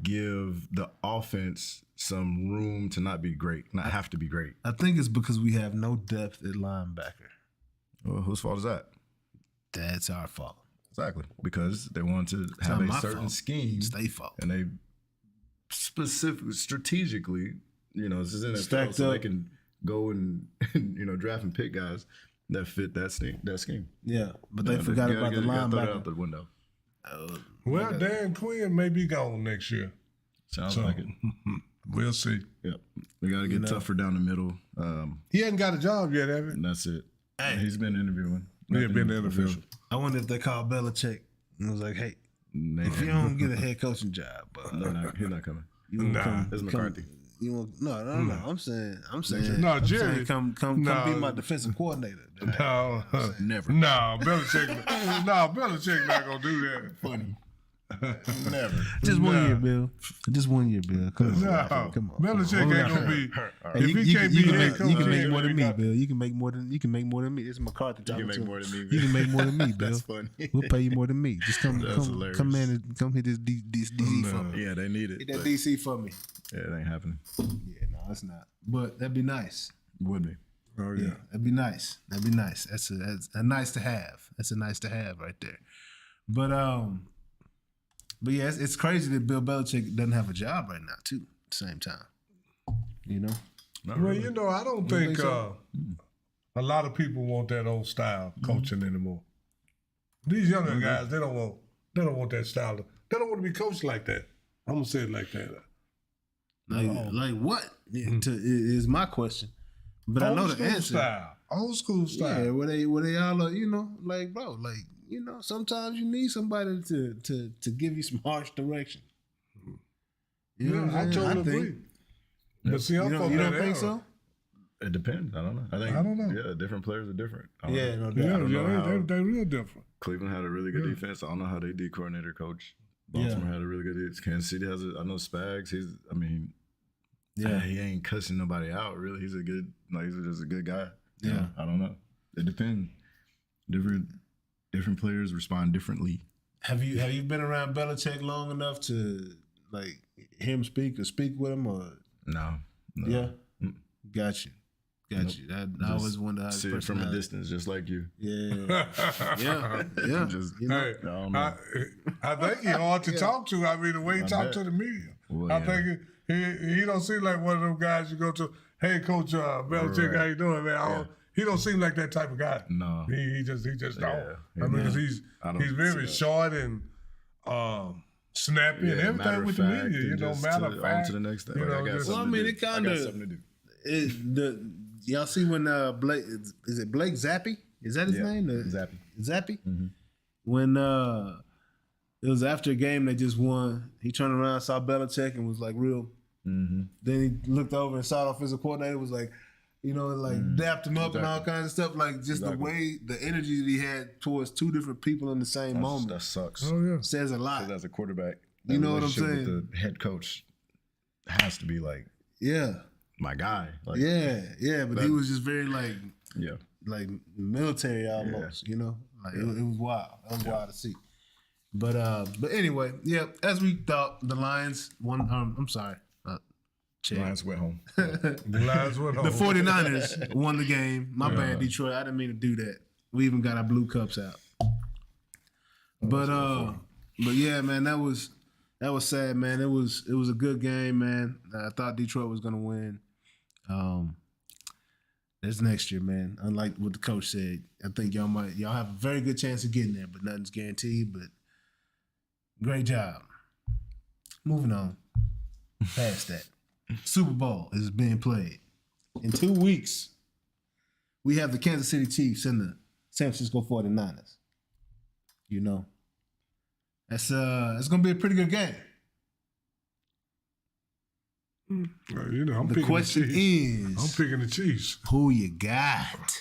give the offense some room to not be great, not have to be great. I think it's because we have no depth at linebacker. Well, whose fault is that? That's our fault. Exactly. Because they want to have a certain scheme. It's their fault. And they strategically, you know, this is NFL, so they can go and draft and pick guys that fit that scheme. Yeah, but they forgot about the linebacker. Throw it out the window. Well, Dan Quinn may be gone next year. Sounds like it. We'll see. Yep. We got to get tougher down the middle. He hasn't got a job yet, have he? And that's it. Hey. He's been interviewing. He had been interviewing. I wonder if they called Belichick and was like, hey, if you don't get a head coaching job, he's not coming. you won't come. It's McCarthy. You won't, no. I'm saying. No, Jerry. Come be my defensive coordinator. No, Never. no, Belichick. Belichick not gonna do that. Funny. Never. Just 1 year, Bill. Just 1 year, Bill. Come on. Belichick ain't gonna be. If he can't be head coach, you can make more than me, Bill. You can make more than me. This is McCarthy talking You can to make more than me. You can make more than me, Bill. That's funny. We'll pay you more than me. Just come hilarious. in and come hit this DC for me. Yeah, they need it. Hit that DC for me. Yeah, it ain't happening. Yeah, no, it's not. But that'd be nice. Would be. Oh yeah. That'd be nice. That's a nice to have. That's a nice to have right there. But yeah, it's crazy that Bill Belichick doesn't have a job right now too. At the same time, you know. Well, you know, I don't think a lot of people want that old style coaching anymore. These younger guys, they don't want that style. They don't want to be coached like that. I'm gonna say it like that. Like what? Is my question. But I know the answer. Old school style. Yeah, where they all are, you know, like bro, like you know, sometimes you need somebody to give you some harsh direction. You know what I'm saying? I totally agree. But see, I'm from you don't that think era. so? It depends. I don't know. I don't know. Yeah, different players are different. I don't Yeah, know. no doubt. I don't know how They're real different. Cleveland had a really good defense. I don't know how they D coordinator coach. Baltimore had a really good defense. Kansas City has I know Spags. He ain't cussing nobody out. Really, he's just a good guy. Yeah. I don't know. It depends. Different players respond differently. Have you been around Belichick long enough to like him speak or speak with him or No. yeah? Got you. I always wonder how see it from a distance, just like you. Yeah. Just, You know? Hey, I don't know. I think he's hard to talk to. I mean, the way he talks to the media. Well, I think he don't seem like one of them guys you go to, hey, Coach Belichick, how you doing, man? He don't seem like that type of guy. No. He just don't. Yeah. I mean, because he's very short and snappy and everything with the media. You know, matter of fact. On to the next thing. You know, it kind of. something to do. Y'all see when Blake is it Blake Zappi? Is that his name? Zappi. Mm-hmm. When it was after a game they just won, he turned around, saw Belichick, and was like real. Mm-hmm. Then he looked over and saw the offensive coordinator, was like, you know, like dapped him up and all kinds of stuff. Like just the way, the energy that he had towards two different people in the same moment. That sucks. Oh yeah, says a lot. As a quarterback, you know what I'm saying? With the head coach has to be like, my guy. Like, but he was just very like military almost. Yeah. You know, like it was wild. It was wild to see. But anyway, as we thought, the Lions won. I'm sorry. Lions went home. the Lions went home. The 49ers won the game. My bad, Detroit. I didn't mean to do that. We even got our blue cups out. But yeah, man, that was sad, man. It was a good game, man. I thought Detroit was gonna win. That's next year, man. Unlike what the coach said, I think y'all have a very good chance of getting there, but nothing's guaranteed. But great job. Moving on, past that. Super Bowl is being played. In 2 weeks, we have the Kansas City Chiefs and the San Francisco 49ers. You know, it's gonna be a pretty good game. You know, the question is, I'm picking the Chiefs. Who you got?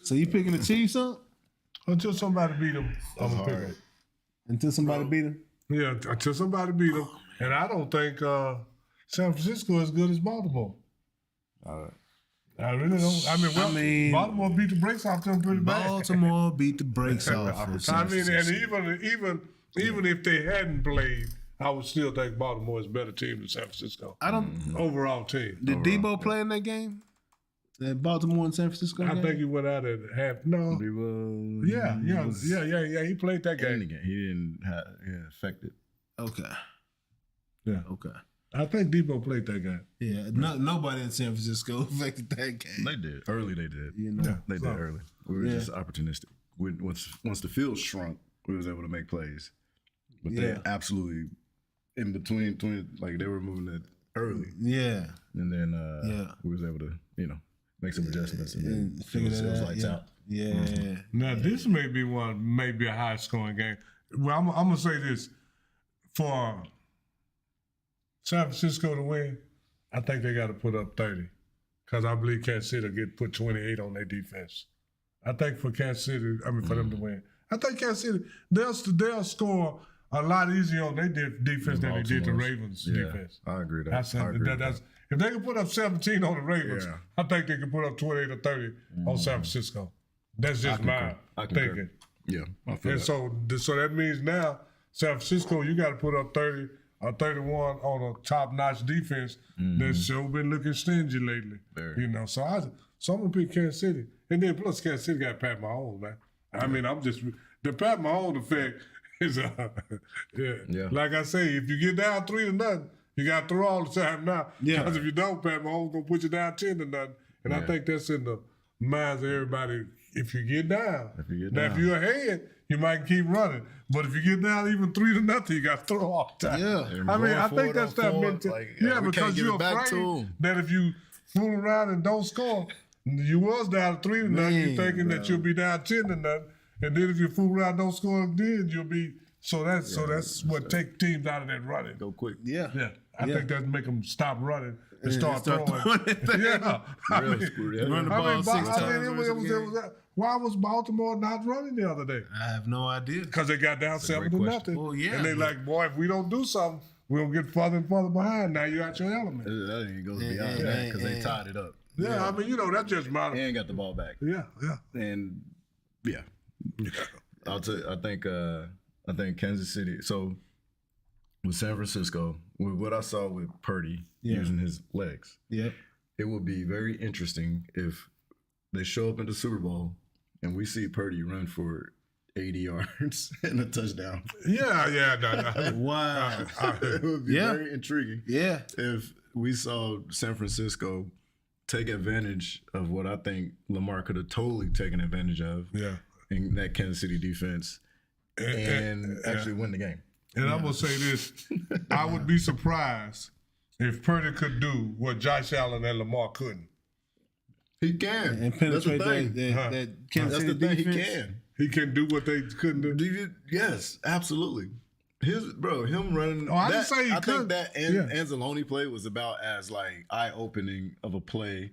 So you picking the Chiefs up? Until somebody beat them, I'm gonna pick them. Until somebody beat them? Yeah, until somebody beat them. And I don't think San Francisco is as good as Baltimore. I really don't. I mean, Baltimore beat the brakes off them pretty bad. Baltimore beat the brakes off. I mean, and even if they hadn't played, I would still think Baltimore is a better team than San Francisco. I don't overall team. Did Debo play in that game? That Baltimore and San Francisco game? I think he went out at half. No. Yeah. He played that game. He didn't affect it. Okay. Yeah. Okay. I think Debo played that game. Yeah. Nobody in San Francisco affected that game. They did. Early they did. You know? They did early. We were just opportunistic. Once the field shrunk, we was able to make plays. But they absolutely, in between, like they were moving it early. Yeah. And then we was able to, make some adjustments and then figure it was lights out. Yeah. Mm-hmm. Now, this may be a high-scoring game. Well, I'm going to say this. For San Francisco to win, I think they got to put up 30 because I believe Kansas City will put 28 on their defense. I think for Kansas City, for them to win, I think Kansas City, they'll score a lot easier on their defense than they did the Ravens' defense. I agree with that. If they can put up 17 on the Ravens, I think they can put up 28 or 30 on San Francisco. That's just my thinking. Yeah, I feel and that. So that means now, San Francisco, you got to put up 30 or 31 on a top-notch defense that's sure been looking stingy lately. So I'm going to pick Kansas City. And then plus Kansas City got Pat Mahomes, man. I mean, the Pat Mahomes effect is, like I say, if you get down 3-0, you got to throw all the time now. Because if you don't, Pat Mahomes going to put you down 10-0. And I think that's in the minds of everybody. If you get down, if you're ahead, you might keep running. But if you get down even 3-0, you got to throw all the time. I think that's that mentality. Because you're afraid that if you fool around and don't score, you was down 3-0, you're thinking that you'll be down 10-0. And then if you fool around and don't score again, you'll be. So that's what take teams out of that running. Go quick. Yeah. I think that make them stop running and start throwing. Run the ball 6 times. Why was Baltimore not running the other day? I have no idea. Because they got down 7-0. Oh, yeah. And they like, boy, if we don't do something, we'll get further and further behind. Now you're out your element. That ain't goes beyond that because they tied it up. Yeah, I mean, that's just my. They ain't got the ball back. Yeah. And I'll tell you, I think Kansas City. So with San Francisco, with what I saw with Purdy using his legs, it would be very interesting if they show up in the Super Bowl and we see Purdy run for 80 yards and a touchdown. Yeah. Wow. It would be very intriguing. Yeah. If we saw San Francisco take advantage of what I think Lamar could have totally taken advantage of in that Kansas City defense and actually win the game. And I'm going to say this. I would be surprised if Purdy could do what Josh Allen and Lamar couldn't. He can. And penetrate that Kansas City defense. He can. He can do what they couldn't do. Yes, absolutely. Him running. I didn't say he think could. that Anzalone play was about as like eye-opening of a play.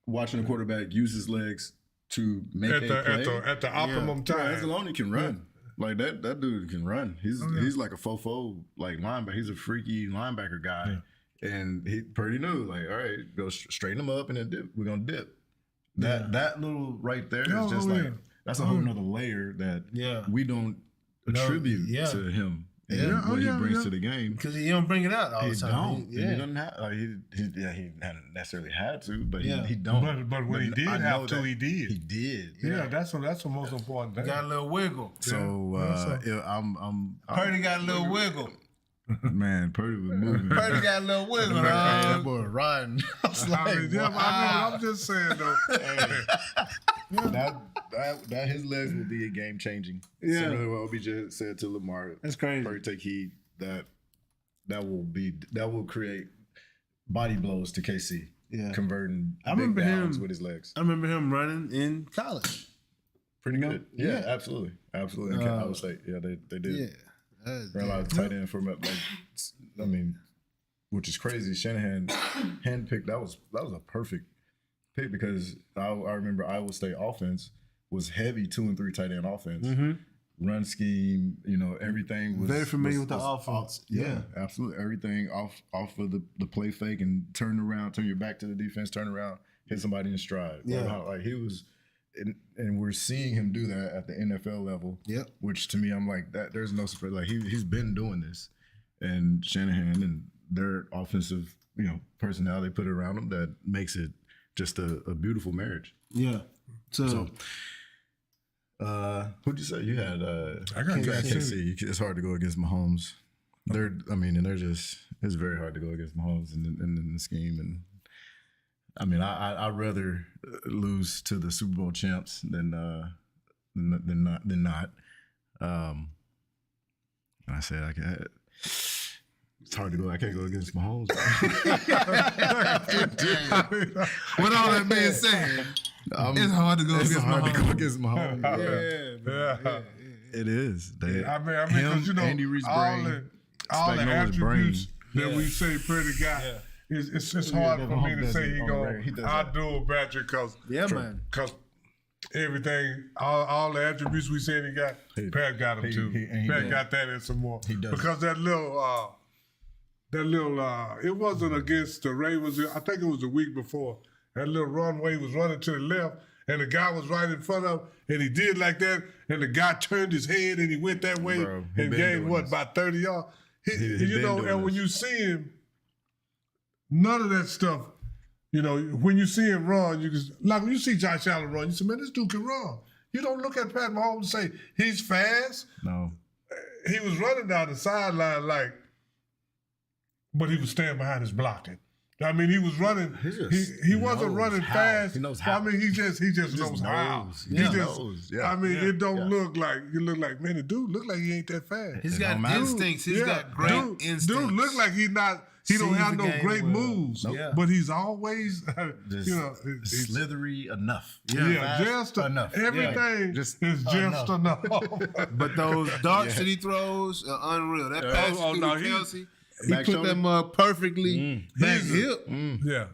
Watching a quarterback use his legs to make a play at the optimum time. Anzalone can run. Like that dude can run. He's like a fofo like linebacker. He's a freaky linebacker guy, and he pretty knew like, all right, go straighten him up and then dip. We're gonna dip. That little right there is just like that's a whole nother layer that we don't attribute to him. And what he brings to the game. Because he don't bring it out all the time. He doesn't have, he hadn't necessarily had to, but he don't. But when he did have to, he did. He did. Yeah, that's the most important thing. He got a little wiggle. So I'm Purdy got a little wiggle. Man, Purdy was moving. Purdy got a little wiggle. That boy riding. I was like, I'm just saying though. That his legs will be a game changing. Yeah. Similar to what OBJ said to Lamar. That's crazy. Purdy take heed. That will create body blows to KC. Yeah. Converting I remember big downs him with his legs. I remember him running in college. Pretty good. Yeah, absolutely. In Iowa State. Yeah, they did. Yeah. Ran a lot of tight end from which is crazy. Shanahan handpicked. That was a perfect pick because I remember Iowa State offense was heavy 2 and 3 tight end offense. Run scheme, everything was very familiar with the offense. Yeah, absolutely. Everything off of the play fake and turn your back to the defense, turn around, hit somebody in stride. Yeah, like he was. And we're seeing him do that at the NFL level. Yep. Which to me, I'm like, that. There's no surprise. Like he's been doing this, and Shanahan and their offensive, personnel they put around him that makes it just a beautiful marriage. Yeah. So who'd you say you had? I got KC. It's hard to go against Mahomes. It's very hard to go against Mahomes in the scheme and. I'd rather lose to the Super Bowl champs than not. I said I can't. It's hard to go. I can't go against Mahomes. With all that being said, it's hard to go against Mahomes. Yeah. It is. I mean, because you know, Andy Reid's all brain, the attributes that Yeah. we say Freddie got. Yeah. It's just hard for me to say he does go. that. I do Patrick because Man. everything, all the attributes we said he got, Pat got them too. Pat got that and some more. He does. Because that little, it wasn't against the Ravens. I think it was the week before. That little runway was running to the left, and the guy was right in front of him, and he did like that, and the guy turned his head and he went that way and gained about 30 yards. And when you see him, none of that stuff. You know, when you see him run, like when you see Josh Allen run, you say, man, this dude can run. You don't look at Pat Mahomes and say, he's fast. No. He was running down the sideline but he was standing behind his blocking. I mean, he was running. He wasn't running fast. He knows how. I mean, he just knows how. He knows. Yeah. I mean, it don't look like man, the dude look like he ain't that fast. He's got instincts. He's got great instincts. Dude look like he don't have no great moves, but he's always, he's slithery enough. Just enough. Everything is just enough. But those darts that he throws are unreal. That pass to Kelsey, he put that mug perfectly back hip. You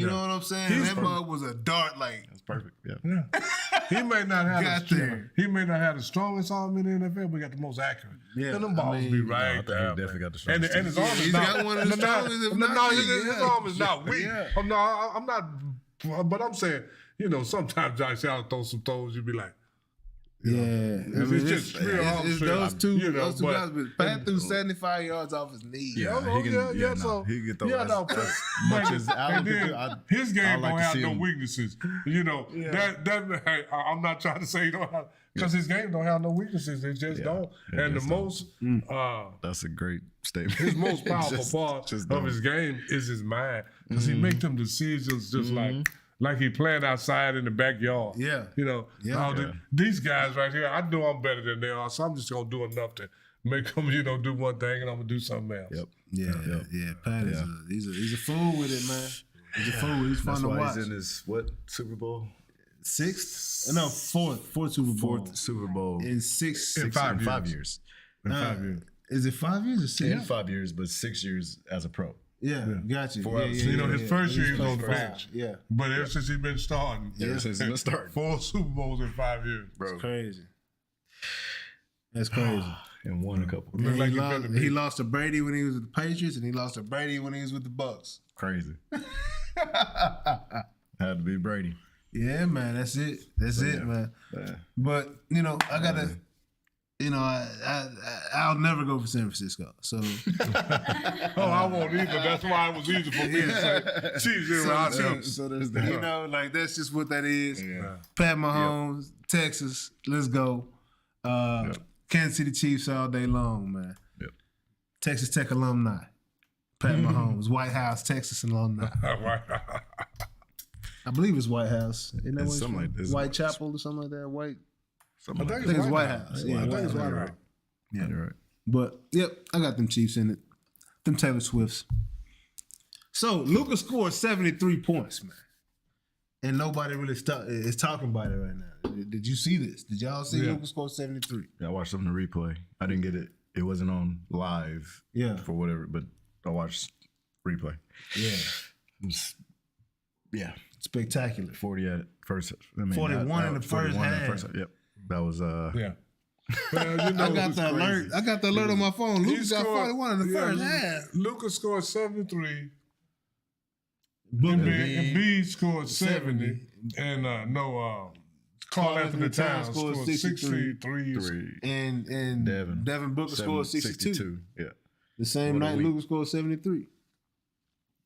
know what I'm saying? That mug was a dart like. That's perfect. Yeah. He may not have the strongest arm in the NFL, but he got the most accurate. Yeah. And them balls be right there. He definitely got the strongest. And his arm is got one of the strongest. His arm is not weak. I'm not. But I'm saying, sometimes Josh Allen throws some throws, you be like. It's just those two guys. But Pat threw 75 yards off his knee. He can get those. Much as Allen his game don't have no weaknesses. I'm not trying to say he don't have, because his game don't have no weaknesses. It just don't. And the most that's a great statement. His most powerful part of his game is his mind, because he make them decisions just like he playing outside in the backyard. These guys right here, I know I'm better than they are, so I'm just gonna do enough to make them, do one thing, and I'm gonna do something else. Pat is he's a fool with it, man. He's a fool. He's fun to watch. He's in his Super Bowl? Fourth Super Bowl. Fourth Super Bowl in 5 years. Is it 5 years or 6? In 5 years, but 6 years as a pro. Got you. His first year he was on the bench. But ever since he's been starting. Ever since he's been starting. 4 Super Bowls in 5 years. Bro. That's crazy. That's crazy. And won a couple. He lost to Brady when he was with the Patriots, and he lost to Brady when he was with the Bucks. Crazy. Had to be Brady. Yeah, man. That's it. Man. Yeah. But, I got to... I'll never go for San Francisco. So, I won't either. That's why it was easy for me to say. So there's that. That's just what that is. Yeah. Pat Mahomes, Texas, let's go. Kansas City Chiefs all day long, man. Yep. Texas Tech alumni. Pat Mahomes, White House, Texas alumni. I believe it's White House. Isn't that something like this? Whitechapel or something like that? I think it's White House. Yeah, I think it's White House. Yeah, you're right. But I got them Chiefs in it. Them Taylor Swifts. So Luka scored 73 points, man, and nobody really is talking about it right now. Did you see this? Did y'all see Luka score 73? Yeah, I watched some of the replay. I didn't get it. It wasn't on live. For whatever, but I watched replay. Spectacular. 40 at first. 41 in the first half. Yep. That was Well, I got the alert. I got the alert on my phone. Luka got 41 in the first half. Luka scored 73. Embiid scored 70. And Carl Anthony Towns scored 63. And Devin Booker scored 62. Yeah. The same night Luka scored 73.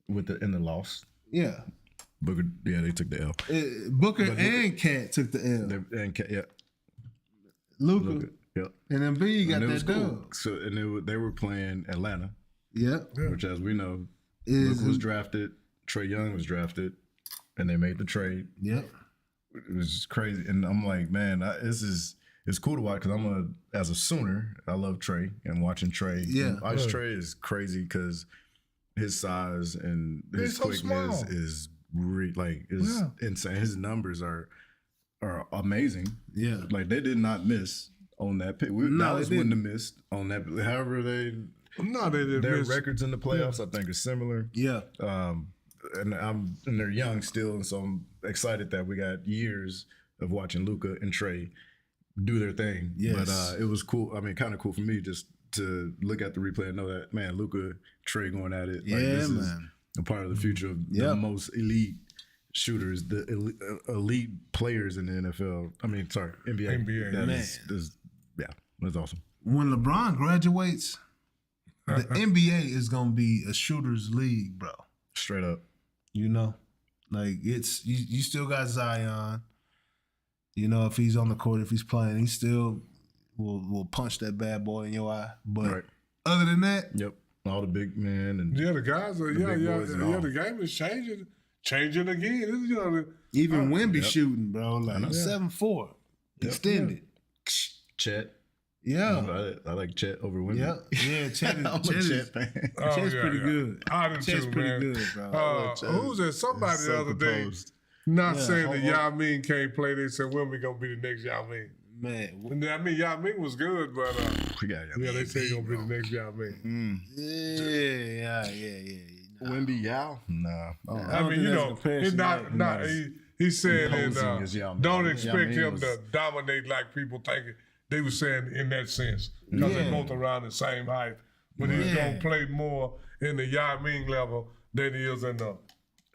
In the loss. Yeah. Booker, they took the L. Booker and Cat took the L. And Cat, Luka. Yep. And Embiid got that dub. Cool. So they were playing Atlanta. Yep. Which, as we know, Luka was drafted, Trae Young was drafted, and they made the trade. Yep. It was just crazy. And I'm like, man, this is it's cool to watch because as a Sooner, I love Trey and watching Trey. Yeah. Ice Trey is crazy because his size and his quickness is insane. His numbers are amazing. Yeah. Like they did not miss on that pick. Dallas wouldn't have missed on that. However, they didn't. Their records in the playoffs, I think, are similar. Yeah. And they're young still, and so I'm excited that we got years of watching Luka and Trey do their thing. Yes. But it was cool. I mean, kind of cool for me just to look at the replay and know that, man, Luka, Trey going at it. Yeah, like, this man. is a part of the future of the most elite shooters, the elite players in the NFL. I mean, sorry, NBA. That's awesome. When LeBron graduates, the NBA is gonna be a shooters league, bro. Straight up. You know, like it's you still got Zion. You know, if he's on the court, if he's playing, he still will punch that bad boy in your eye. But other than that, all the big men and the guys are the game is changing again. You know, even Wemby shooting, bro, like 7-4 extended. Chet. Yeah, I like Chet over Wemby. Yeah, Chet is fan. Chet's pretty good. Chet's pretty good, bro. Who's that? Somebody the other day not saying that Yao Ming can't play. They said Wemby gonna be the next Yao Ming. Man, I mean Yao Ming was good, but they say he's gonna be the next Yao Ming. Yeah. Wemby Yao? Nah. I mean, you know, he's not. He said, don't expect him to dominate like people think. They were saying in that sense because they're both around the same height, but he's gonna play more in the Yao Ming level than he is in the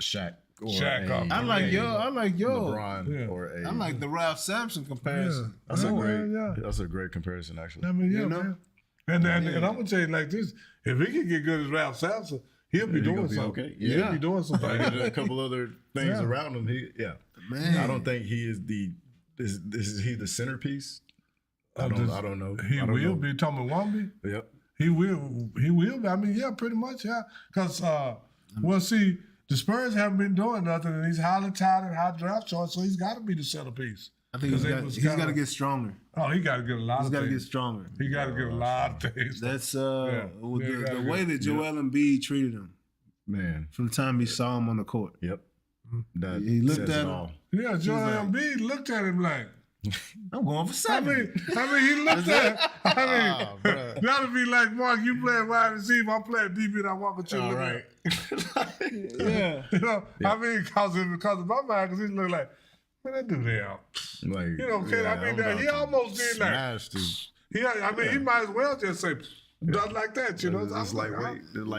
Shaq. I like yo. LeBron or a. I like the Ralph Sampson comparison. That's a great comparison, actually. I mean, man. And I'm gonna tell you like this: if he can get good as Ralph Sampson, he'll be doing something. Okay. He'll be doing something. A couple other things around him. Man. I don't think he is is he the centerpiece? I don't know. He will be. Talking about Wemby? Yep. He will be. I mean, pretty much, because see, the Spurs haven't been doing nothing, and he's highly touted, high draft choice, so he's got to be the centerpiece. I think he's got to get stronger. Oh, he got to get a lot of things. He's got to get stronger. He got to get a lot of things. That's the way that Joel Embiid treated him. Man. From the time he saw him on the court. Yep. He looked at him. Yeah, Joel Embiid looked at him like, I'm going for 7. I mean, he looked at. That'll be like, Mark, you playing wide receiver, I'm playing DB, and I walk with you. All right. You know, I mean, because of my mind, because he looked like, man, that dude there. Like, you know, he almost did like. He might as well just say. Not like that, you know. It's like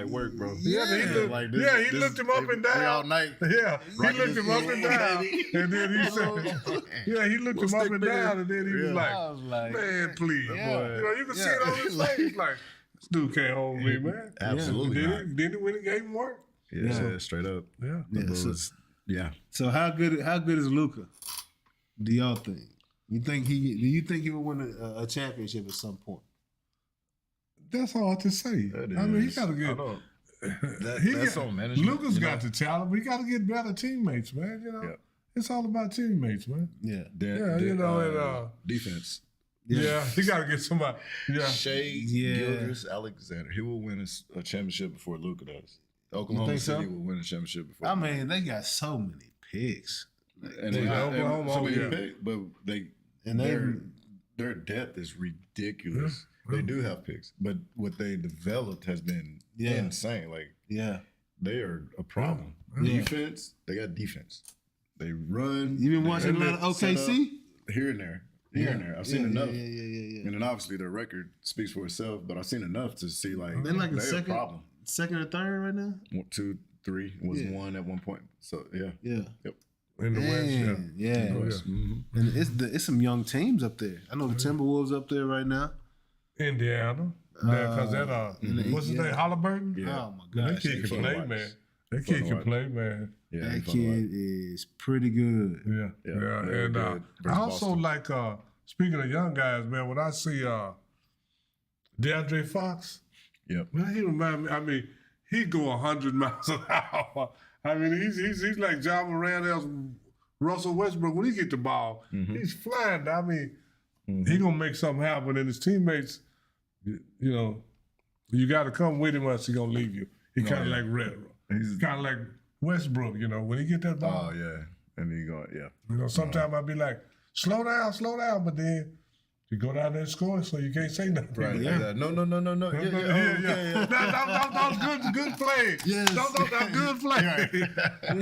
work, bro. Yeah, he looked him up and down all night. Yeah, he looked him up and down, and then he said, he looked him up and down, and then he was like, man, please, boy. You know, you can see it on his face, like this dude can't hold me, man. Absolutely. Then he win the game and work. Yeah, straight up. Yeah. So how good is Luka? Do y'all think? Do you think he will win a championship at some point? That's hard to say. I mean, he got to get. Luka's got the talent, but he got to get better teammates, man. You know, it's all about teammates, man. Defense. Yeah, he got to get somebody. Yeah, Shea Gilgeous-Alexander. He will win a championship before Luka does. Oklahoma City will win a championship before. I mean, they got so many picks, and they got so many picks, but their depth is ridiculous. They do have picks, but what they developed has been insane. Like, they are a problem. Defense, they got defense. They run. You been watching a lot of OKC? Here and there. I've seen enough. And then obviously their record speaks for itself, but I've seen enough to see like they're like a problem. Second or third right now? 1, 2, 3 was one at one point. So Yep. In the West, In the West. Mm-hmm. And it's some young teams up there. I know the Timberwolves up there right now. Indiana. Because what's his name? Halliburton? Yeah. Oh my gosh. That kid can play, man. That kid can play, man. Yeah, that kid is pretty good. Yeah. And I also like, speaking of young guys, man, when I see DeAndre Fox, man, he remind me, I mean, he go 100 miles an hour. I mean, he's like John Moran, Russell Westbrook. When he get the ball, he's flying. I mean, He gonna make something happen, and his teammates, you know, you got to come with him, else he gonna leave you. He kind of like Red. He's kind of like Westbrook, you know, when he get that ball. Oh yeah, and he going You know, sometimes I'd be like, slow down, but then you go down there and score, so you can't say nothing. Right. Yeah. No. Yeah. That good play. Yes. That good play.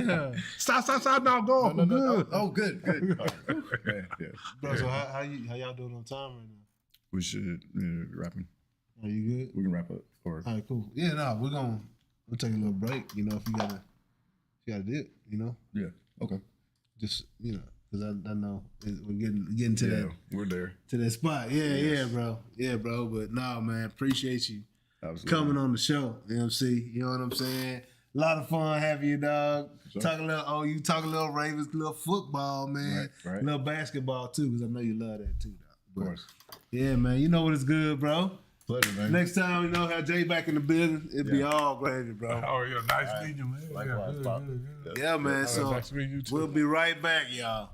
Yeah. Stop. Now go. No. Good. Oh, good. Yeah. Bro, so how y'all doing on time right now? We should wrapping. Are you good? We can wrap up. Or All right, cool. Yeah, no, we'll take a little break. You know, if you gotta do it. You know. yeah. Okay. Just because I know we're getting to that. We're there. To that spot. Yeah, bro. But no, man, appreciate you coming on the show. MC, you know what I'm saying? A lot of fun having you, dog. Sure. Talk a little Ravens, little football, man. Right. Little basketball too, because I know you love that too, dog. But, Of course. yeah, man, you know what is good, bro. Pleasure, man. Next time, have Jay back in the building, it'll be all gravy, bro. Oh, yeah, nice meeting you, man. Likewise, Pop. Good. Yeah, man. So Nice meeting you too. we'll be right back, y'all.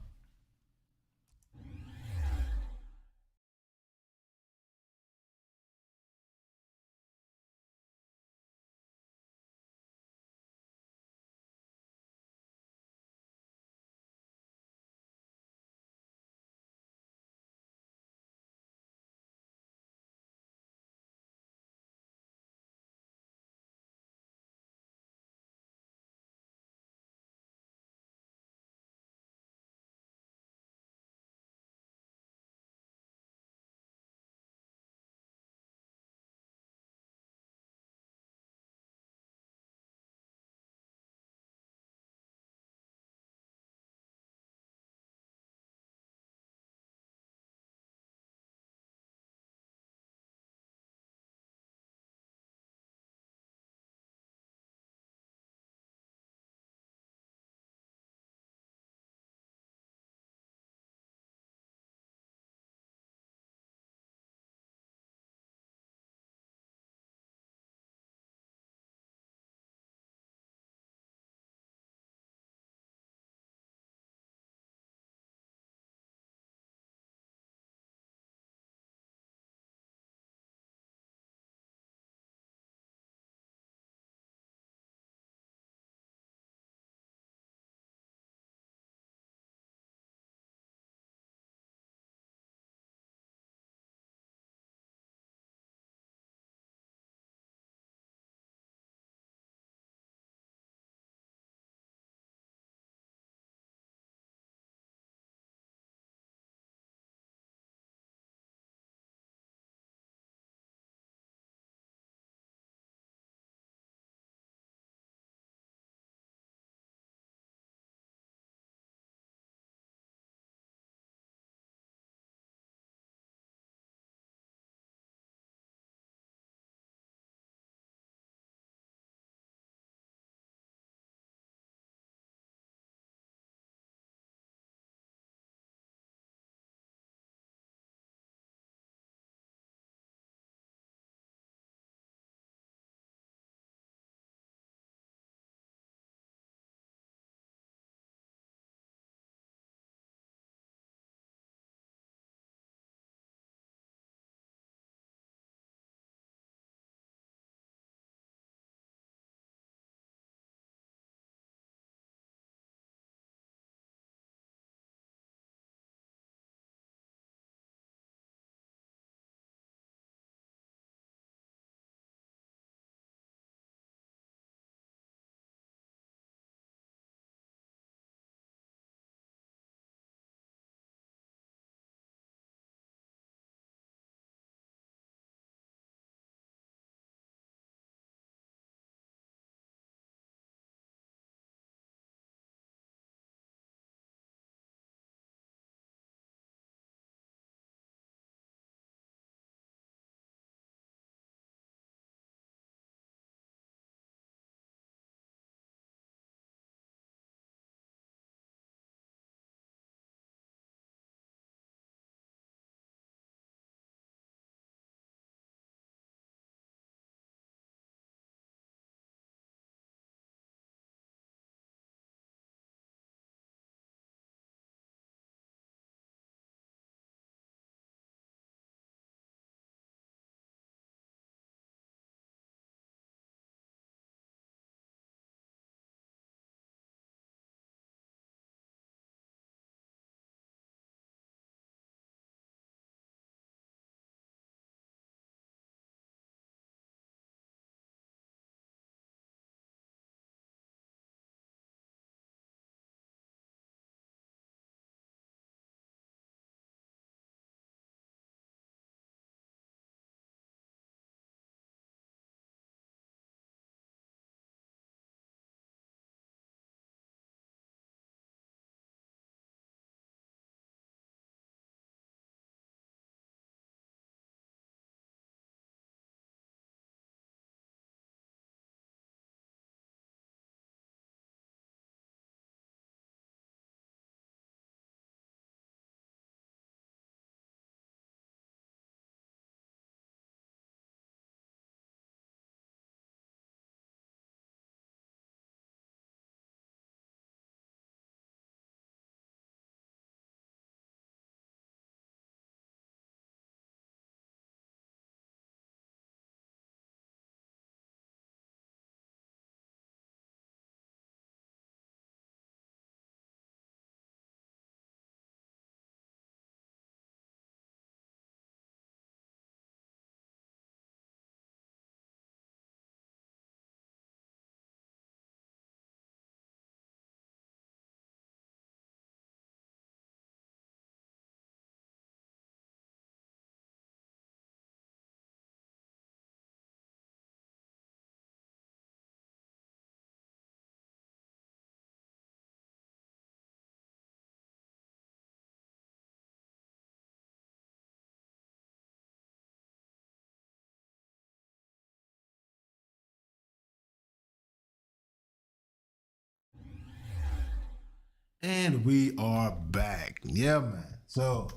And we are back. Yeah, man. So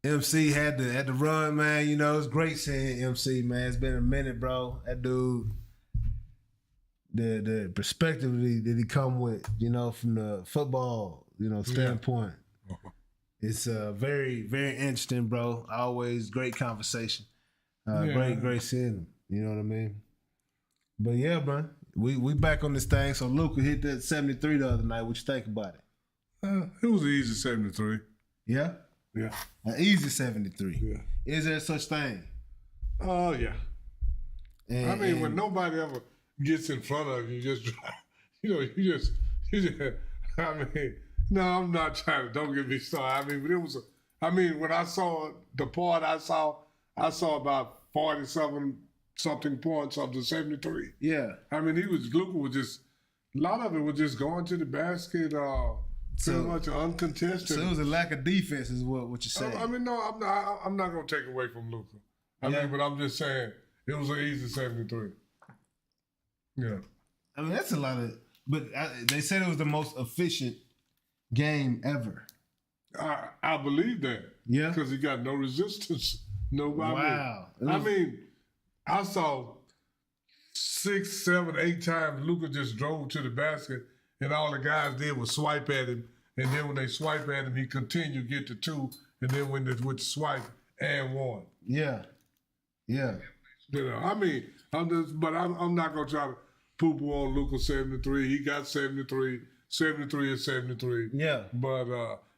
MC had to run, man. You know, it's great seeing MC, man. It's been a minute, bro. That dude, the perspective that he come with, you know, from the football, you know, standpoint. It's very, very interesting, bro. Always great conversation. Great seeing him. You know what I mean? But yeah, bro. We back on this thing. So Luka hit that 73 the other night. What you think about it? It was an easy 73. Yeah? Yeah. An easy 73. Yeah. Is there such thing? Oh, yeah. When nobody ever gets in front of you, no, I'm not trying to, don't get me started. When I saw the part I saw about 40-something points of the 73. Yeah. Luka was just, a lot of it was just going to the basket, pretty much uncontested. So it was a lack of defense is what you're saying. No, I'm not going to take away from Luka. But I'm just saying, it was an easy 73. Yeah. That's a lot of, but they said it was the most efficient game ever. I believe that. Yeah. Because he got no resistance. Wow. I saw 6, 7, 8 times Luka just drove to the basket and all the guys did was swipe at him. And then when they swipe at him, he continued to get to 2. And then when they would swipe and 1. Yeah. Yeah. You know, I'm not going to try to poo-poo on Luka 73. He got 73. 73 is 73. Yeah. But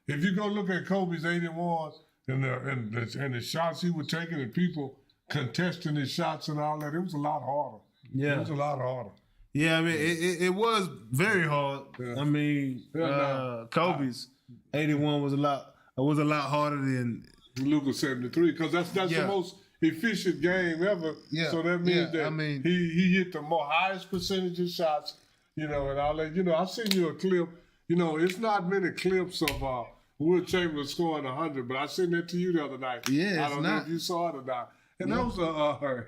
if you go look at Kobe's 81 and the shots he was taking and people contesting his shots and all that, it was a lot harder. Yeah. It was a lot harder. Yeah, it was very hard. Yeah. Kobe's 81 was a lot harder than Luka 73 because that's the most efficient game ever. Yeah. So that means that he hit the highest percentage of shots, you know, and all that. You know, I seen you a clip. You know, it's not many clips of Will Chamberlain scoring 100, but I sent that to you the other night. Yeah, I don't know if you saw it or not. And that was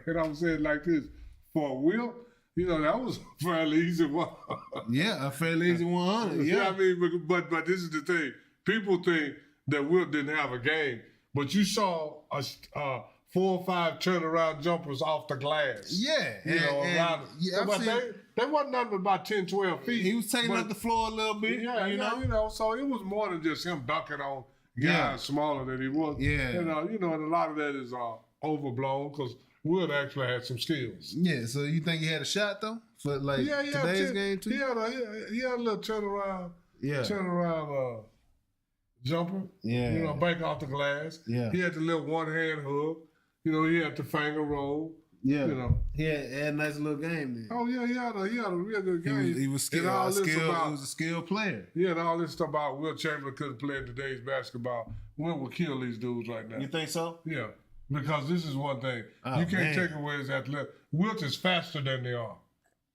and I was saying like this, for Will, you know, that was a fairly easy one. Yeah, a fairly easy 100. Yeah. But this is the thing. People think that Will didn't have a game, but you saw 4 or 5 turnaround jumpers off the glass. Yeah. They wasn't nothing but about 10, 12 feet. He was taking up the floor a little bit. Yeah, you know, so it was more than just him dunking on guys smaller than he was. Yeah. And a lot of that is overblown because Will actually had some skills. Yeah, so you think he had a shot though for today's game too? He had a little turnaround jumper. Yeah. You know, bank off the glass. Yeah. He had the little one-hand hook. You know, he had the finger roll. Yeah. You know. He had a nice little game then. Oh yeah, he had a real good game. He was skilled. He was a skilled player. Yeah, and all this stuff about Will Chamberlain couldn't play in today's basketball. Will kill these dudes right now. You think so? Yeah. Because this is one thing. You can't take away his athletic. Wilt is faster than they are.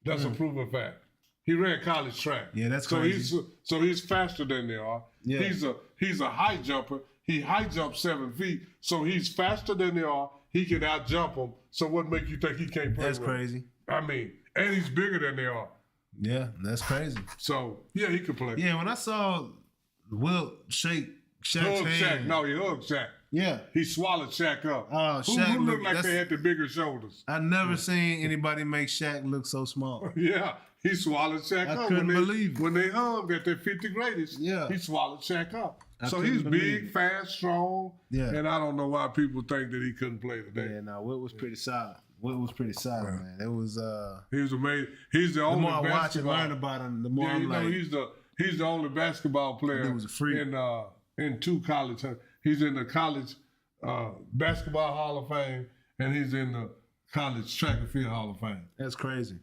That's a proven fact. He ran college track. Yeah, that's crazy. So he's faster than they are. Yeah. He's a high jumper. He high jumps 7 feet. So he's faster than they are. He can out jump them. So what makes you think he can't play? That's crazy. And he's bigger than they are. Yeah, that's crazy. So yeah, he could play. Yeah, when I saw Wilt shake Shaq's hand. No, he hugged Shaq. Yeah. He swallowed Shaq up. Oh, Shaq who looked like they had the bigger shoulders. I never seen anybody make Shaq look so small. Yeah. He swallowed Shaq up. I couldn't believe it. When they hugged at their 50 greatest, he swallowed Shaq up. So he's big, fast, strong. Yeah. And I don't know why people think that he couldn't play today. Yeah, no, Wilt was pretty solid. Man. It was he was amazing. He's the only more I watch and learn about him, the more I'm like, he's the only basketball player was a freak. in 2 college. He's in the college basketball Hall of Fame, and he's in the college track and field Hall of Fame. That's crazy.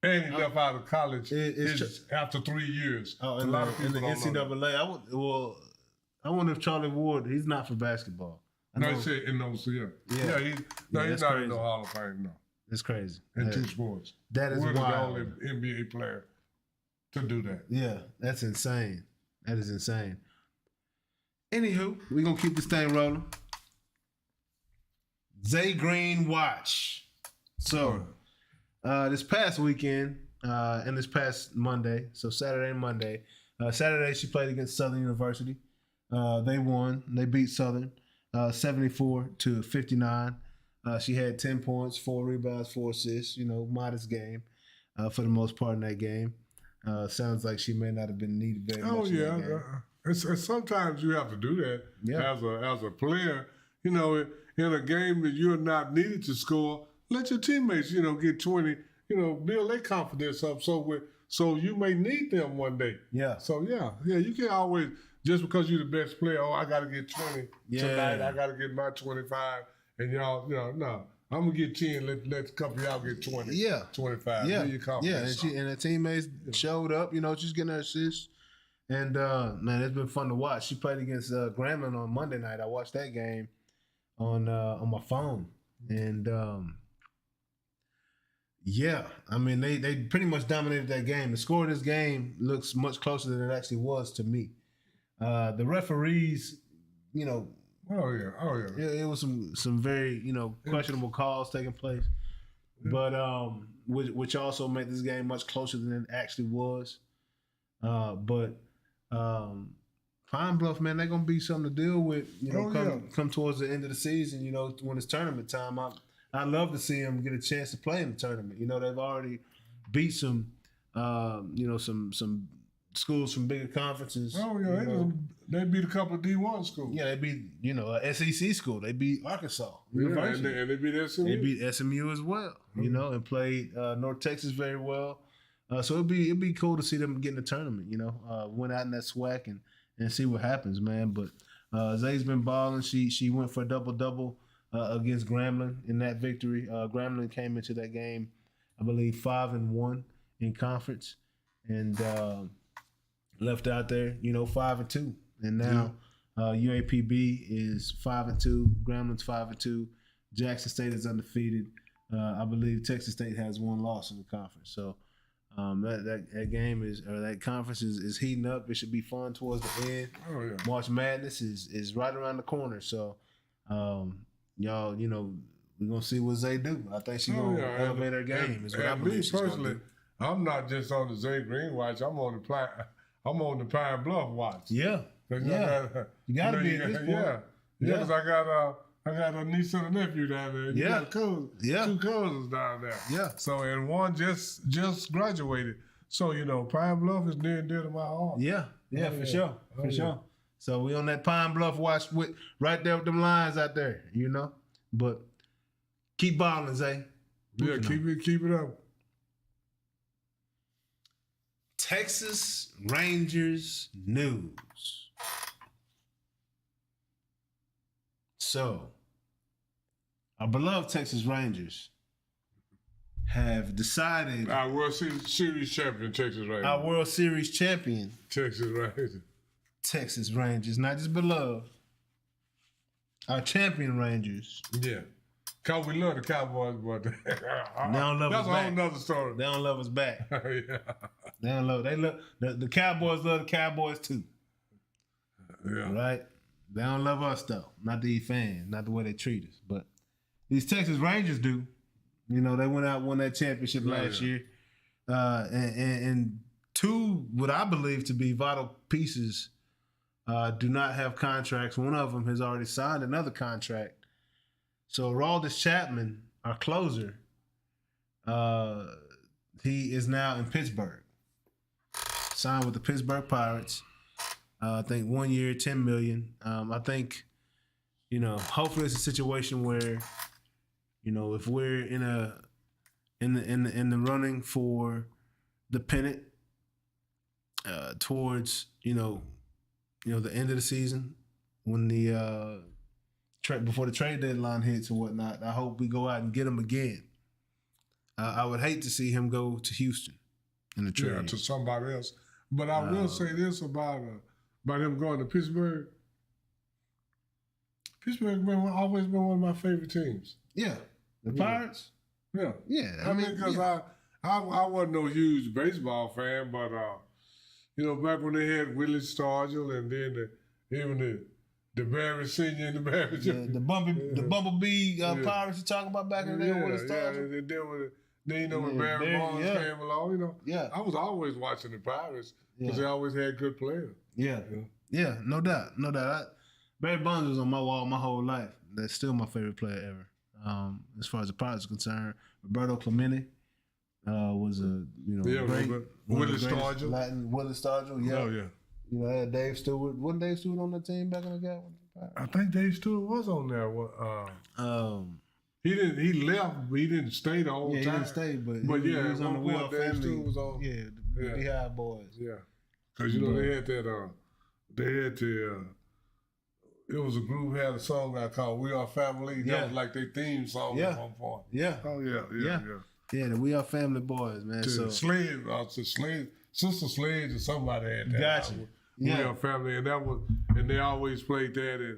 And he left out of college after 3 years. Oh, in the NCAA. I wonder if Charlie Ward, he's not for basketball. No, he said in those, he's not in the Hall of Fame, no. It's crazy. In 2 sports. That is wild. We're the only NBA player to do that. Yeah, that's insane. That is insane. Anywho, we're going to keep this thing rolling. Zay Green Watch. So, this past weekend and this past Monday, so Saturday and Monday, Saturday, she played against Southern University. They won. They beat Southern 74-59. She had 10 points, 4 rebounds, 4 assists. Modest game for the most part in that game. Sounds like she may not have been needed very much. Oh yeah, and sometimes you have to do that as a player. In a game that you're not needed to score, let your teammates get 20. Build their confidence up. So you may need them one day. Yeah. So you can't always just because you're the best player. Oh, I got to get 20 tonight. I got to get my 25. And no. I'm gonna get 10. Let a couple of y'all get 20. Yeah, 25. Yeah, and her teammates showed up. She's getting her assists, and man, it's been fun to watch. She played against Grambling on Monday night. I watched that game on my phone, and they pretty much dominated that game. The score of this game looks much closer than it actually was to me. The referees, Oh yeah. It was some very questionable calls taking place, but which also made this game much closer than it actually was. But Pine Bluff, man, they're gonna be something to deal with. Come towards the end of the season. When it's tournament time, I'd love to see them get a chance to play in the tournament. They've already beat some schools from bigger conferences. Oh yeah, they beat a couple of D1 schools. Yeah, they beat a SEC school. They beat Arkansas University. And they beat SMU. They beat SMU as well. And played North Texas very well. So it'd be cool to see them get in the tournament. Went out in that SWAC and see what happens, man. But Zay's been balling. She went for a double against Grambling in that victory. Grambling came into that game, I believe, 5-1 in conference, and left out there, 5-2. And now UAPB is 5-2. Grambling's 5-2. Jackson State is undefeated. I believe Texas State has 1 loss in the conference. So that game that conference is heating up. It should be fun towards the end. Oh yeah. March Madness is right around the corner. So y'all, we're gonna see what Zay do. I think she's gonna elevate her game. Is what I believe she's gonna do. I'm not just on the Zay Green watch. I'm on the Pine Bluff watch. Yeah. You gotta be at this point. Yeah. Because I got a niece and a nephew down there. You got two cousins down there. Yeah. So and one just graduated. So Pine Bluff is near and dear to my heart. Yeah. For sure. So we on that Pine Bluff watch right there with them lines out there. But keep balling, Zay. Yeah, keep it up. Texas Rangers news. So, our beloved Texas Rangers have decided... Our World Series champion, Texas Rangers. Our World Series champion, Texas Rangers. Texas Rangers, not just beloved. Our champion Rangers. Yeah. Because we love the Cowboys, but they don't love us back. That's a whole nother story. They don't love us back. Yeah. They don't love. The Cowboys love the Cowboys too. Yeah. Right. They don't love us though. Not the fans. Not the way they treat us. But these Texas Rangers do. They went out and won that championship last year, and 2 what I believe to be vital pieces do not have contracts. One of them has already signed another contract. So Aroldis Chapman, our closer, he is now in Pittsburgh. Signed with the Pittsburgh Pirates. I think 1 year, $10 million. I think, hopefully it's a situation where, if we're in the running for the pennant towards the end of the season when the before the trade deadline hits and whatnot, I hope we go out and get him again. I would hate to see him go to Houston in the trade. Yeah, to somebody else. But I will say this about him going to Pittsburgh. Pittsburgh always been one of my favorite teams. Yeah, the Pirates. Yeah, yeah. I mean, because I wasn't no huge baseball fan, but back when they had Willie Stargell and then the Barry Senior and the Barry Junior. The Bumblebee Pirates you talking about back in the day with the Stargell? Yeah, Then, when Barry Bonds came along, I was always watching the Pirates because they always had good players. Yeah, no doubt. Barry Bonds was on my wall my whole life. That's still my favorite player ever. As far as the Pirates are concerned, Roberto Clemente was a great Willie Stargell. Latin Willie Stargell. Yeah. Oh yeah. I had Dave Stewart. Wasn't Dave Stewart on that team back in the day? I think Dave Stewart was on there. He didn't. He left, but he didn't stay the whole time. He didn't stay, but he was on the Wheel Family. Stewart was on. Yeah, the Beehive Boys. Yeah, because they had that. They had the. It was a group had a song I called "We Are Family." That was like their theme song at one point. Yeah. Oh yeah. Yeah, the We Are Family Boys, man. So Slade, Sister Slade, or somebody had that. Gotcha. We Are Family, and that was, and they always played that,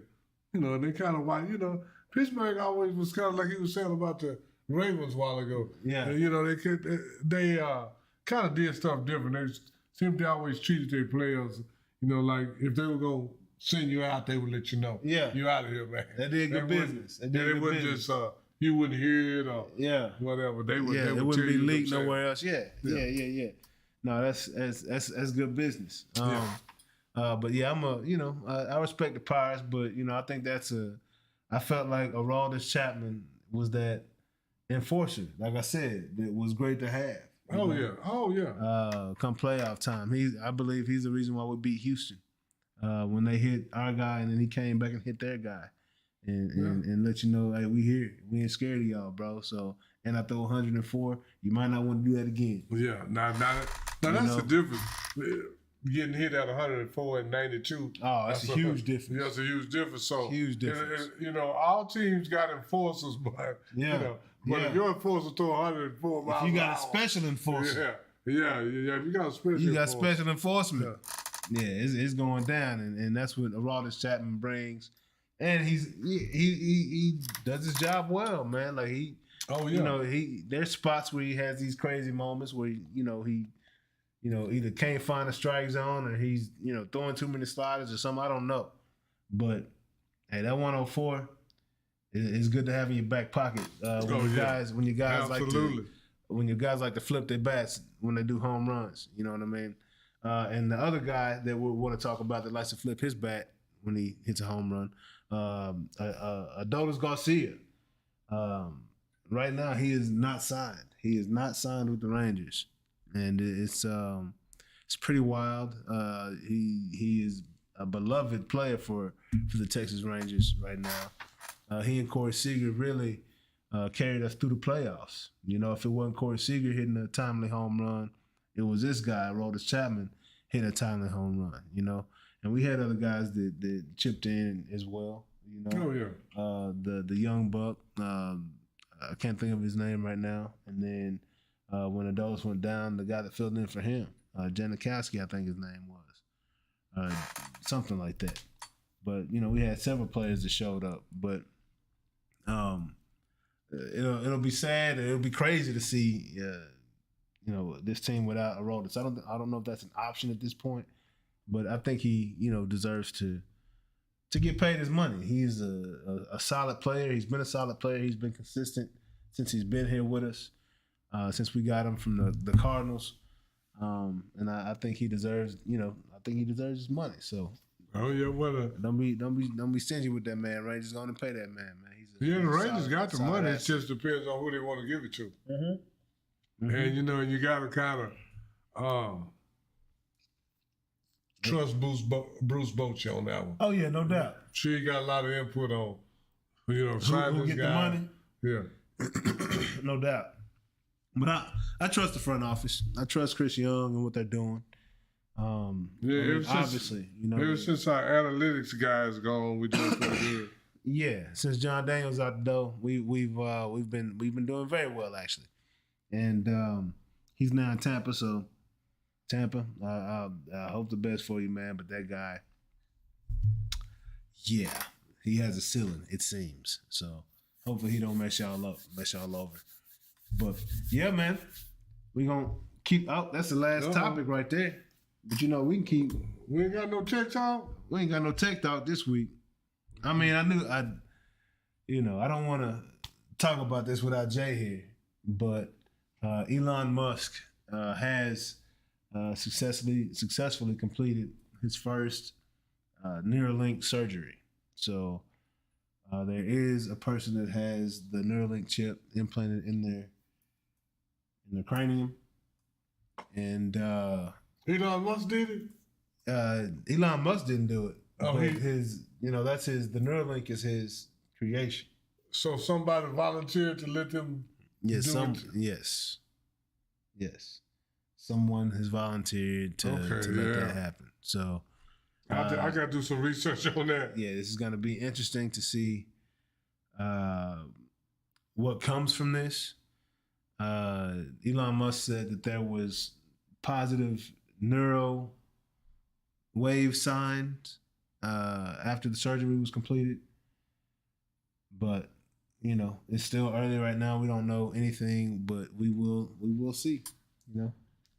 and they kind of Pittsburgh always was kind of like he was saying about the Ravens a while ago. Yeah. And, they kind of did stuff different. They seemed to always treated their players, like if they were going to send you out, they would let you know. Yeah. You're out of here, man. They did good business. They wouldn't just, you wouldn't hear it or whatever. They would it wouldn't be leaked nowhere else. Yeah. No, that's good business. But yeah, I respect the Pirates, but I think I felt like Aroldis Chapman was that enforcer. Like I said, it was great to have. Oh yeah. Come playoff time, I believe he's the reason why we beat Houston when they hit our guy, and then he came back and hit their guy, and let you know, hey, we here, we ain't scared of y'all, bro. So, and I throw 104. You might not want to do that again. Yeah, now that's the difference. Getting hit at 104 and 92. Oh, that's a huge difference. That's a huge difference. So huge difference. All teams got enforcers, but if your enforcer throw 104 miles, if you got a special enforcer, if you got a special, you got special enforcement. Yeah, it's going down, and that's what Aroldis Chapman brings, and he does his job well, man. Like there's spots where he has these crazy moments where he either can't find a strike zone or he's, throwing too many sliders or something. I don't know. But, hey, that 104 is good to have in your back pocket. When you guys like to flip their bats when they do home runs. You know what I mean? And the other guy that we want to talk about that likes to flip his bat when he hits a home run, Adolis Garcia. Right now, he is not signed. He is not signed with the Rangers. And it's pretty wild. He is a beloved player for the Texas Rangers right now. He and Corey Seager really carried us through the playoffs. If it wasn't Corey Seager hitting a timely home run, it was this guy, Aroldis Chapman, hitting a timely home run. And we had other guys that chipped in as well. The young buck. I can't think of his name right now. And then. When Adolis went down, the guy that filled in for him, Janikowski, I think his name was, something like that. But we had several players that showed up. But it'll be sad. It'll be crazy to see, this team without Aroldis. I don't know if that's an option at this point, but I think he deserves to get paid his money. He's a solid player. He's been a solid player. He's been consistent since he's been here with us. Since we got him from the Cardinals, and I think he deserves, his money. So, don't be stingy with that man. Rangers going to pay that man. The Rangers got the money. It just depends on who they want to give it to. Mm-hmm. Mm-hmm. And you got to kind of trust Bruce Bochy on that one. Oh yeah, no doubt. Sure, he got a lot of input on, who get the money. Yeah, no doubt. But I trust the front office. I trust Chris Young and what they're doing. Obviously, ever since our analytics guys gone, we doing pretty good. Yeah, since John Daniels out the door, we've been doing very well actually, and he's now in Tampa. So Tampa, I hope the best for you, man. But that guy, he has a ceiling, it seems. So hopefully he don't mess y'all over. But yeah, man, we gonna keep out. That's the last topic right there. But we can keep. We ain't got no tech talk. We ain't got no tech talk this week. I mean, I don't want to talk about this without Jay here, but Elon Musk has successfully completed his first Neuralink surgery. So there is a person that has the Neuralink chip implanted in their cranium, and Elon Musk did it. Elon Musk didn't do it. Oh, but that's his. The Neuralink is his creation. So somebody volunteered to let them. Yes, do it? Yes. Someone has volunteered to let that happen. So I got to do some research on that. Yeah, this is going to be interesting to see what comes from this. Elon Musk said that there was positive neural wave signs after the surgery was completed, but it's still early right now. We don't know anything, but we will see.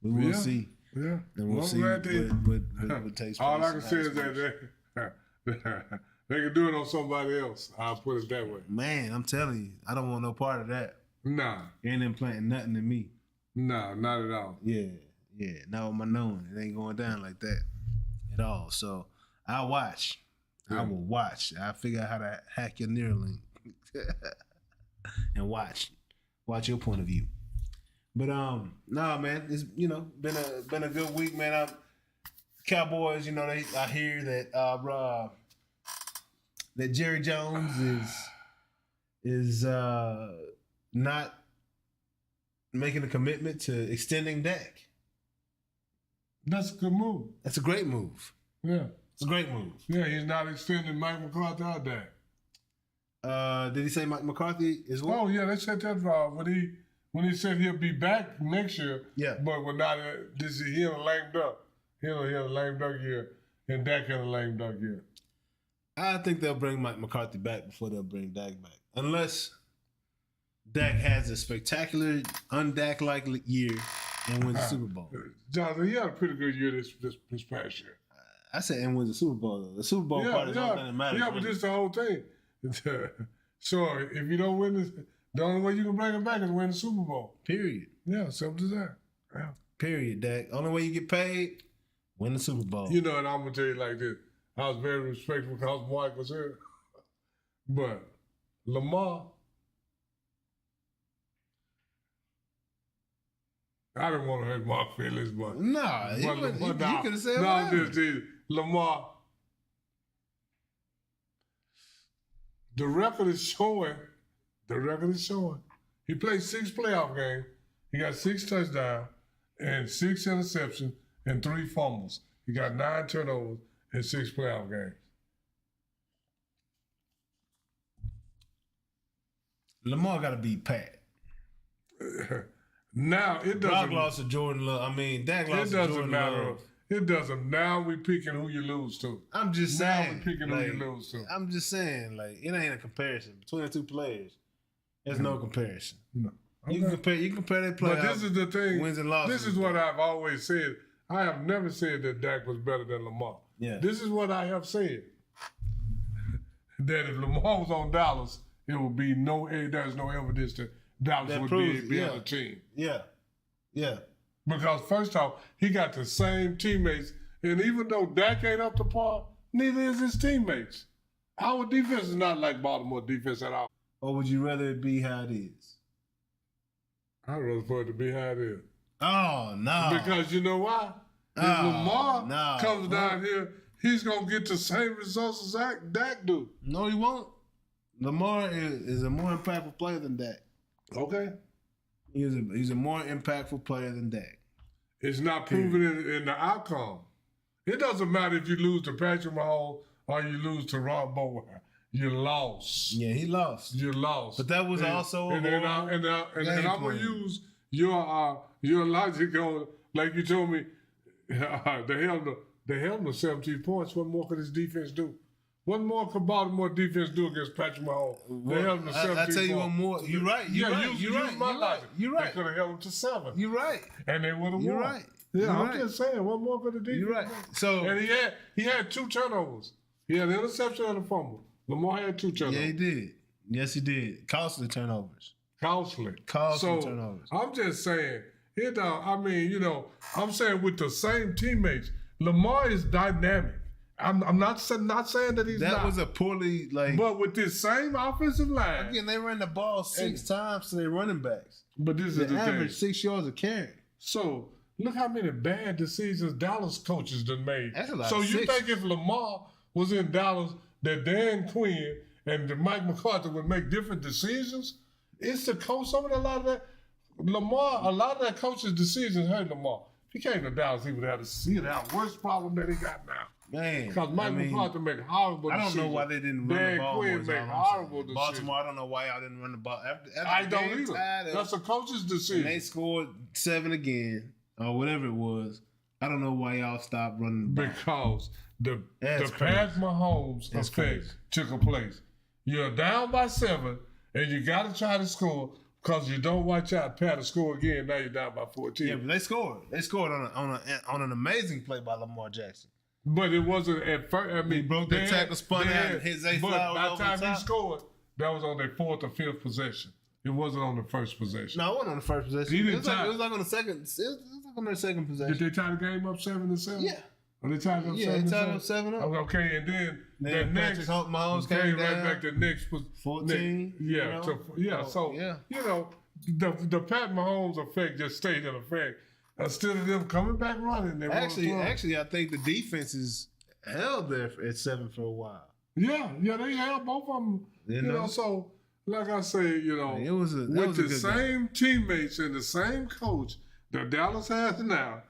We will see. Yeah, and we'll see what takes place. All I can say is that they can do it on somebody else. I'll put it that way. Man, I'm telling you, I don't want no part of that. Nah. You ain't implanting nothing in me. Nah, not at all. Yeah. Not with my knowing. It ain't going down like that at all. So I'll watch. Yeah. I will watch. I'll figure out how to hack your Neuralink and watch your point of view. But nah, man, it's been a good week, man. Cowboys, I hear that that Jerry Jones is not making a commitment to extending Dak. That's a good move. That's a great move. Yeah, it's a great move. Yeah, he's not extending Mike McCarthy out there. Did he say Mike McCarthy as well? Oh yeah, they said that when he said he'll be back next year. Yeah. But when not this year, he had a lame duck. He had a lame duck year, and Dak had a lame duck year. I think they'll bring Mike McCarthy back before they'll bring Dak back. Unless Dak has a spectacular, un-Dak-like year and wins the Super Bowl. Jonathan, he had a pretty good year this past year. I said and wins the Super Bowl, though. The Super Bowl part is all that matters. Yeah, but this is the whole thing. So if you don't win this, the only way you can bring him back is win the Super Bowl. Period. Yeah, simple as that. Yeah. Period, Dak. Only way you get paid, win the Super Bowl. And I'm going to tell you like this. I was very respectful because Mike was here. But Lamar, I didn't want to hurt my feelings, but... Nah, you could have said I'm just Lamar, the record is showing. He played 6 playoff games. He got 6 touchdowns and 6 interceptions and 3 fumbles. He got 9 turnovers in 6 playoff games. Lamar got to beat Pat. Now it doesn't. Brock lost to Jordan Love. Dak lost to Jordan Love. It doesn't. Now we picking who you lose to. I'm just saying. Now we picking who you lose to. I'm just saying, it ain't a comparison between the 2 players. There's no comparison. No. Okay. You can compare their play. But this is the thing. Wins and losses. This is what I've always said. I have never said that Dak was better than Lamar. Yeah. This is what I have said. That if Lamar was on Dallas, it would be there's no evidence that Dallas would be a team. Yeah. Yeah. Because first off, he got the same teammates, and even though Dak ain't up to par, neither is his teammates. Our defense is not like Baltimore defense at all. Or would you rather it be how it is? I'd rather for it to be how it is. Oh, no. Because you know why? If Lamar comes down here, he's going to get the same results as Dak do. No, he won't. Lamar is a more impactful player than Dak. Okay. He's a more impactful player than Dak. It's not proven in the outcome. It doesn't matter if you lose to Patrick Mahomes or you lose to Rob Bowen. You lost. Yeah, he lost. You lost. But that was also and I'm going to use your logic on, like you told me, they held the 17 points. What more could his defense do? What more could Baltimore defense do against Patrick Mahomes? They held him to 17 points. I tell you one more. You're right. You're right. They could have held him to 7. You're right. And they would have won. You're right. Yeah, I'm just saying, what more could the defense do? You're right. So, and he had 2 turnovers. He had an interception and a fumble. Lamar had 2 turnovers. Yeah, he did. Yes, he did. Costly turnovers. Costly. Costly turnovers. I'm just saying, I'm saying with the same teammates, Lamar is dynamic. I'm not saying that he's not. That was a poorly, But with this same offensive line. Again, they ran the ball 6 times to their running backs. But this is the average thing. 6 yards a carry. So, look how many bad decisions Dallas coaches done made. That's a lot So of you sixes. think if Lamar was in Dallas, that Dan Quinn and Mike McCarthy would make different decisions? It's the coach. A lot of that coach's decisions hurt Lamar. If he came to Dallas, he would have the worst problem that he got now. Man, Because Mike McCarthy make horrible decisions. I don't know why they didn't run the ball. Dan Quinn make horrible decisions. Baltimore, I don't know why y'all didn't run the ball. After I the don't game either. tied up, That's a coach's decision. and they scored 7 again, or whatever it was. I don't know why y'all stopped running the ball. Because the That's Pat crazy. Mahomes That's effect crazy. took place. You're down by 7, and you got to try to score because you don't watch out Pat to score again. Now you're down by 14. Yeah, but they scored. They scored on an amazing play by Lamar Jackson. But it wasn't at first. He broke the tackle, spun out, and hit Zay Flowers But by the over time the top. he scored, that was on their 4th or 5th possession. It wasn't on the first possession. No, it wasn't on the first possession. He It didn't was, like, tie. it was like on the second. It was like on their second possession. Did they tie the game up 7-7? Yeah. Or they tied it up 7-7? Yeah, they tied up 7-0. Okay, and then the Then next Patrick Mahomes came came right down. back. The next was 14. Yeah, the Pat Mahomes effect just stayed in effect. Instead of them coming back running, they Actually, I think the defenses held there at 7 for a while. yeah, they held both of them. You know? So like I say, It was a, that with was a the good same teammates and the same coach that Dallas has now.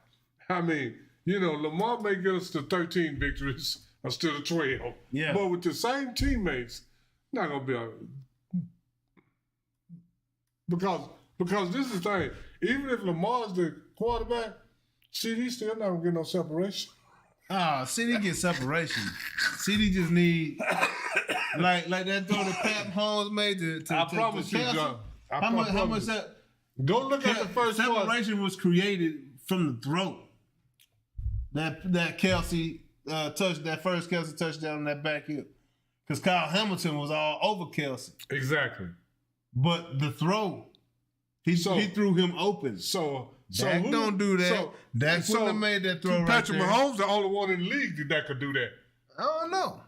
I mean, Lamar may get us to 13 victories instead of 12. Yeah. But with the same teammates, not gonna be because this is the thing. Even if Lamar's the quarterback, CD still not gonna get no separation. CD gets separation. CD just need like that throw that Pat Mahomes made to I promise you, Kelsey. John. How much that Go look at the first one. separation was created from the throat. That Kelsey that first Kelsey touchdown on that back hip. Because Kyle Hamilton was all over Kelsey. Exactly. But the throw, he threw him open. So Dak don't do that. Dak wouldn't have made that throw right Patrick there. Mahomes the only one in the league that could do that. I don't know.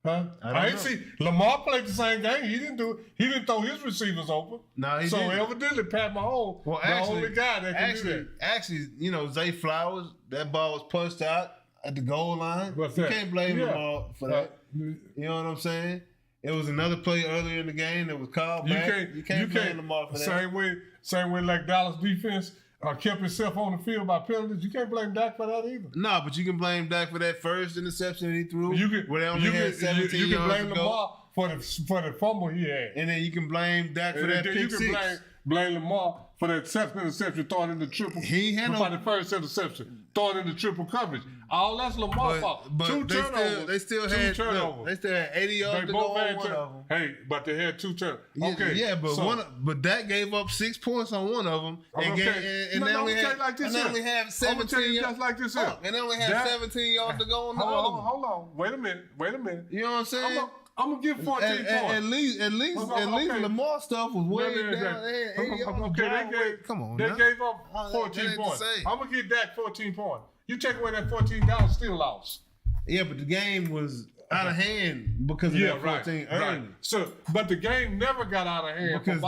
Huh? I ain't see Lamar played the same game. He didn't do it. He didn't throw his receivers open. No, he so didn't. evidently Pat Mahomes, the only guy that can do that. Actually, Zay Flowers, that ball was punched out at the goal line. What's you that? can't blame Yeah. Lamar for that. You know what I'm saying? It was another play earlier in the game that was called back. You can't blame Lamar for that. Same way like Dallas defense kept itself on the field by penalties. You can't blame Dak for that either. No, but you can blame Dak for that first interception he threw. Where they only you had 17 yards blame to go. Lamar for the fumble he had. And then you can blame Dak for that pick You six. can blame Lamar for that second interception, throwing in the triple. He had for the first interception, throwing in the triple coverage. All that's Lamar's fault. But Two turnovers. They still two had turnovers. They still had 80 yards to go on one of them. Hey, but they had 2 turnovers. Okay. Yeah, but Dak gave up 6 points on one of them, and they only had 17 yards. Like this and they only had 17 yards to go on the other one. Hold on. Wait a minute. You know what I'm saying? I'm gonna give 14 points. At least Lamar stuff was way down. Come on, they now. gave up 14 points. I'm gonna give Dak 14 points. You take away that 14, Dallas still lost. Yeah, but the game was out of hand because of that 14 early. Right. So, but the game never got out of hand. Because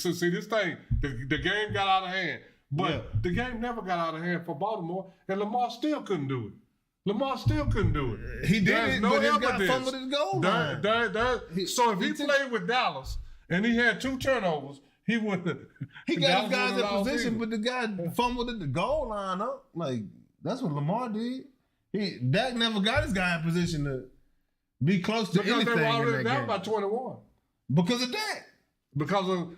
see this thing, the game got out of hand, but the game never got out of hand for Baltimore, and Lamar still couldn't do it. He did it, but his guy fumbled his goal line. So if he played with Dallas and he had 2 turnovers, he wouldn't. He got his guys in position, but the guy fumbled at the goal line up. Like, that's what Lamar did. Dak never got his guy in position to be close to anything. Because they were already in that down game. by 21. Because of Dak. Because a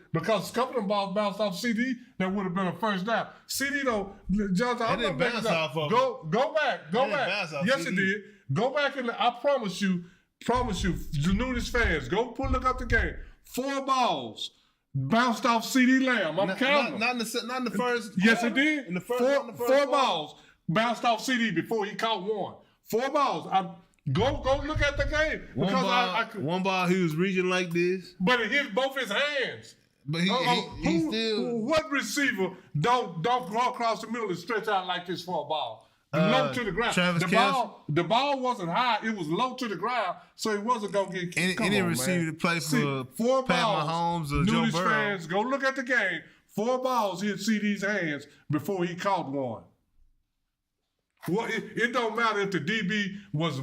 couple of them balls bounced off CD, that would have been a first down. CD though, Johnson, I'm didn't not bounce off of Go back. bounce off Yes, CD. it did. Go back and I promise you, the Noonish fans, go look up the game. 4 balls bounced off CD Lamb. I'm counting. Not in the first. Yes, it did. In the first, four balls bounced off CD before he caught one. 4 balls. Go look at the game. One ball, he was reaching like this. But it hit both his hands. But he still. What receiver don't go across the middle and stretch out like this for a ball? Low to the ground. The ball wasn't high; it was low to the ground, so it wasn't gonna get. Any receiver to play for Pat Mahomes or Joe Burrow. Fans, go look at the game. 4 balls hit CD's hands before he caught one. Well, it don't matter if the DB was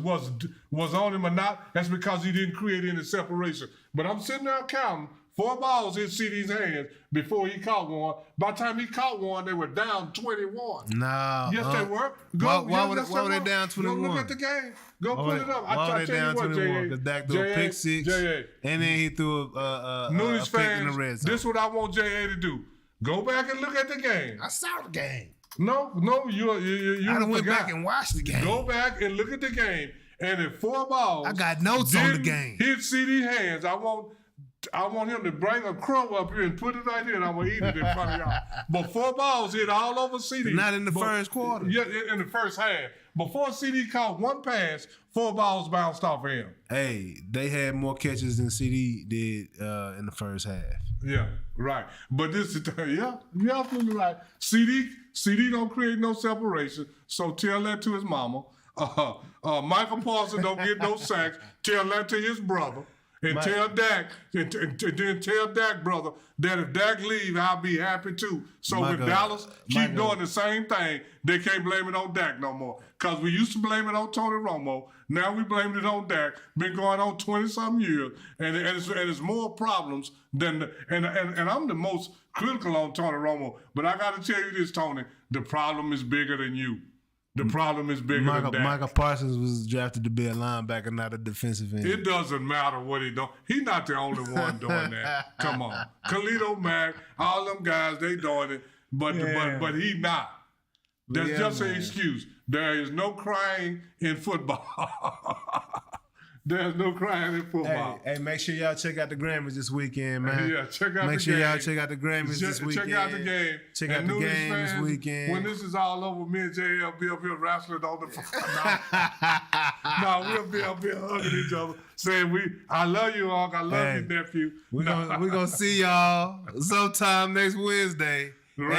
on him or not. That's because he didn't create any separation. But I'm sitting there counting. 4 balls hit CD's hands before he caught one. By the time he caught one, they were down 21. No. Yes, they were. Why were they down 21? Go look at the game. Go pull it up. Why were they down 21? Because Dak threw a pick six, and then he threw a Noonish pick in the red zone. This is what I want J.A. to do. Go back and look at the game. I saw the game. No, you I went back and watched the game. Go back and look at the game. And if 4 balls, I got notes on the game. Hit CD hands. I want him to bring a crow up here and put it right here, and I'm gonna eat it in front of y'all. But 4 balls hit all over CD. Not in the first quarter. Yeah, in the first half. Before CD caught 1 pass, 4 balls bounced off of him. Hey, they had more catches than CD did in the first half. Yeah, right. But this is you're absolutely right. CD don't create no separation, so tell that to his mama. Michael Parsons don't get no sacks. Tell that to his brother. And tell Dak, and then tell Dak, brother, that if Dak leave, I'll be happy too. So when Dallas keep doing the same thing, they can't blame it on Dak no more. Because we used to blame it on Tony Romo. Now we blame it on Dak. Been going on 20-something years. And it's more problems than and I'm the most critical on Tony Romo. But I got to tell you this, Tony, the problem is bigger than you. The problem is bigger than that. Michael Parsons was drafted to be a linebacker, not a defensive end. It doesn't matter what he doing. He's not the only one doing that. Come on. Khalil Mack, all them guys, they doing it, but he not. That's just an excuse. There is no crying in football. There's no crying in football. Hey, make sure y'all check out the Grammys this weekend, man. Yeah, check out the game. Make sure y'all check out the Grammys this weekend. Check out the game. Check out the game this weekend. When this is all over, me and Jay will be up here wrestling on the phone. No, we'll be up here hugging each other, saying, I love you, Unc. I love you, nephew. We're gonna see y'all sometime next Wednesday. Right.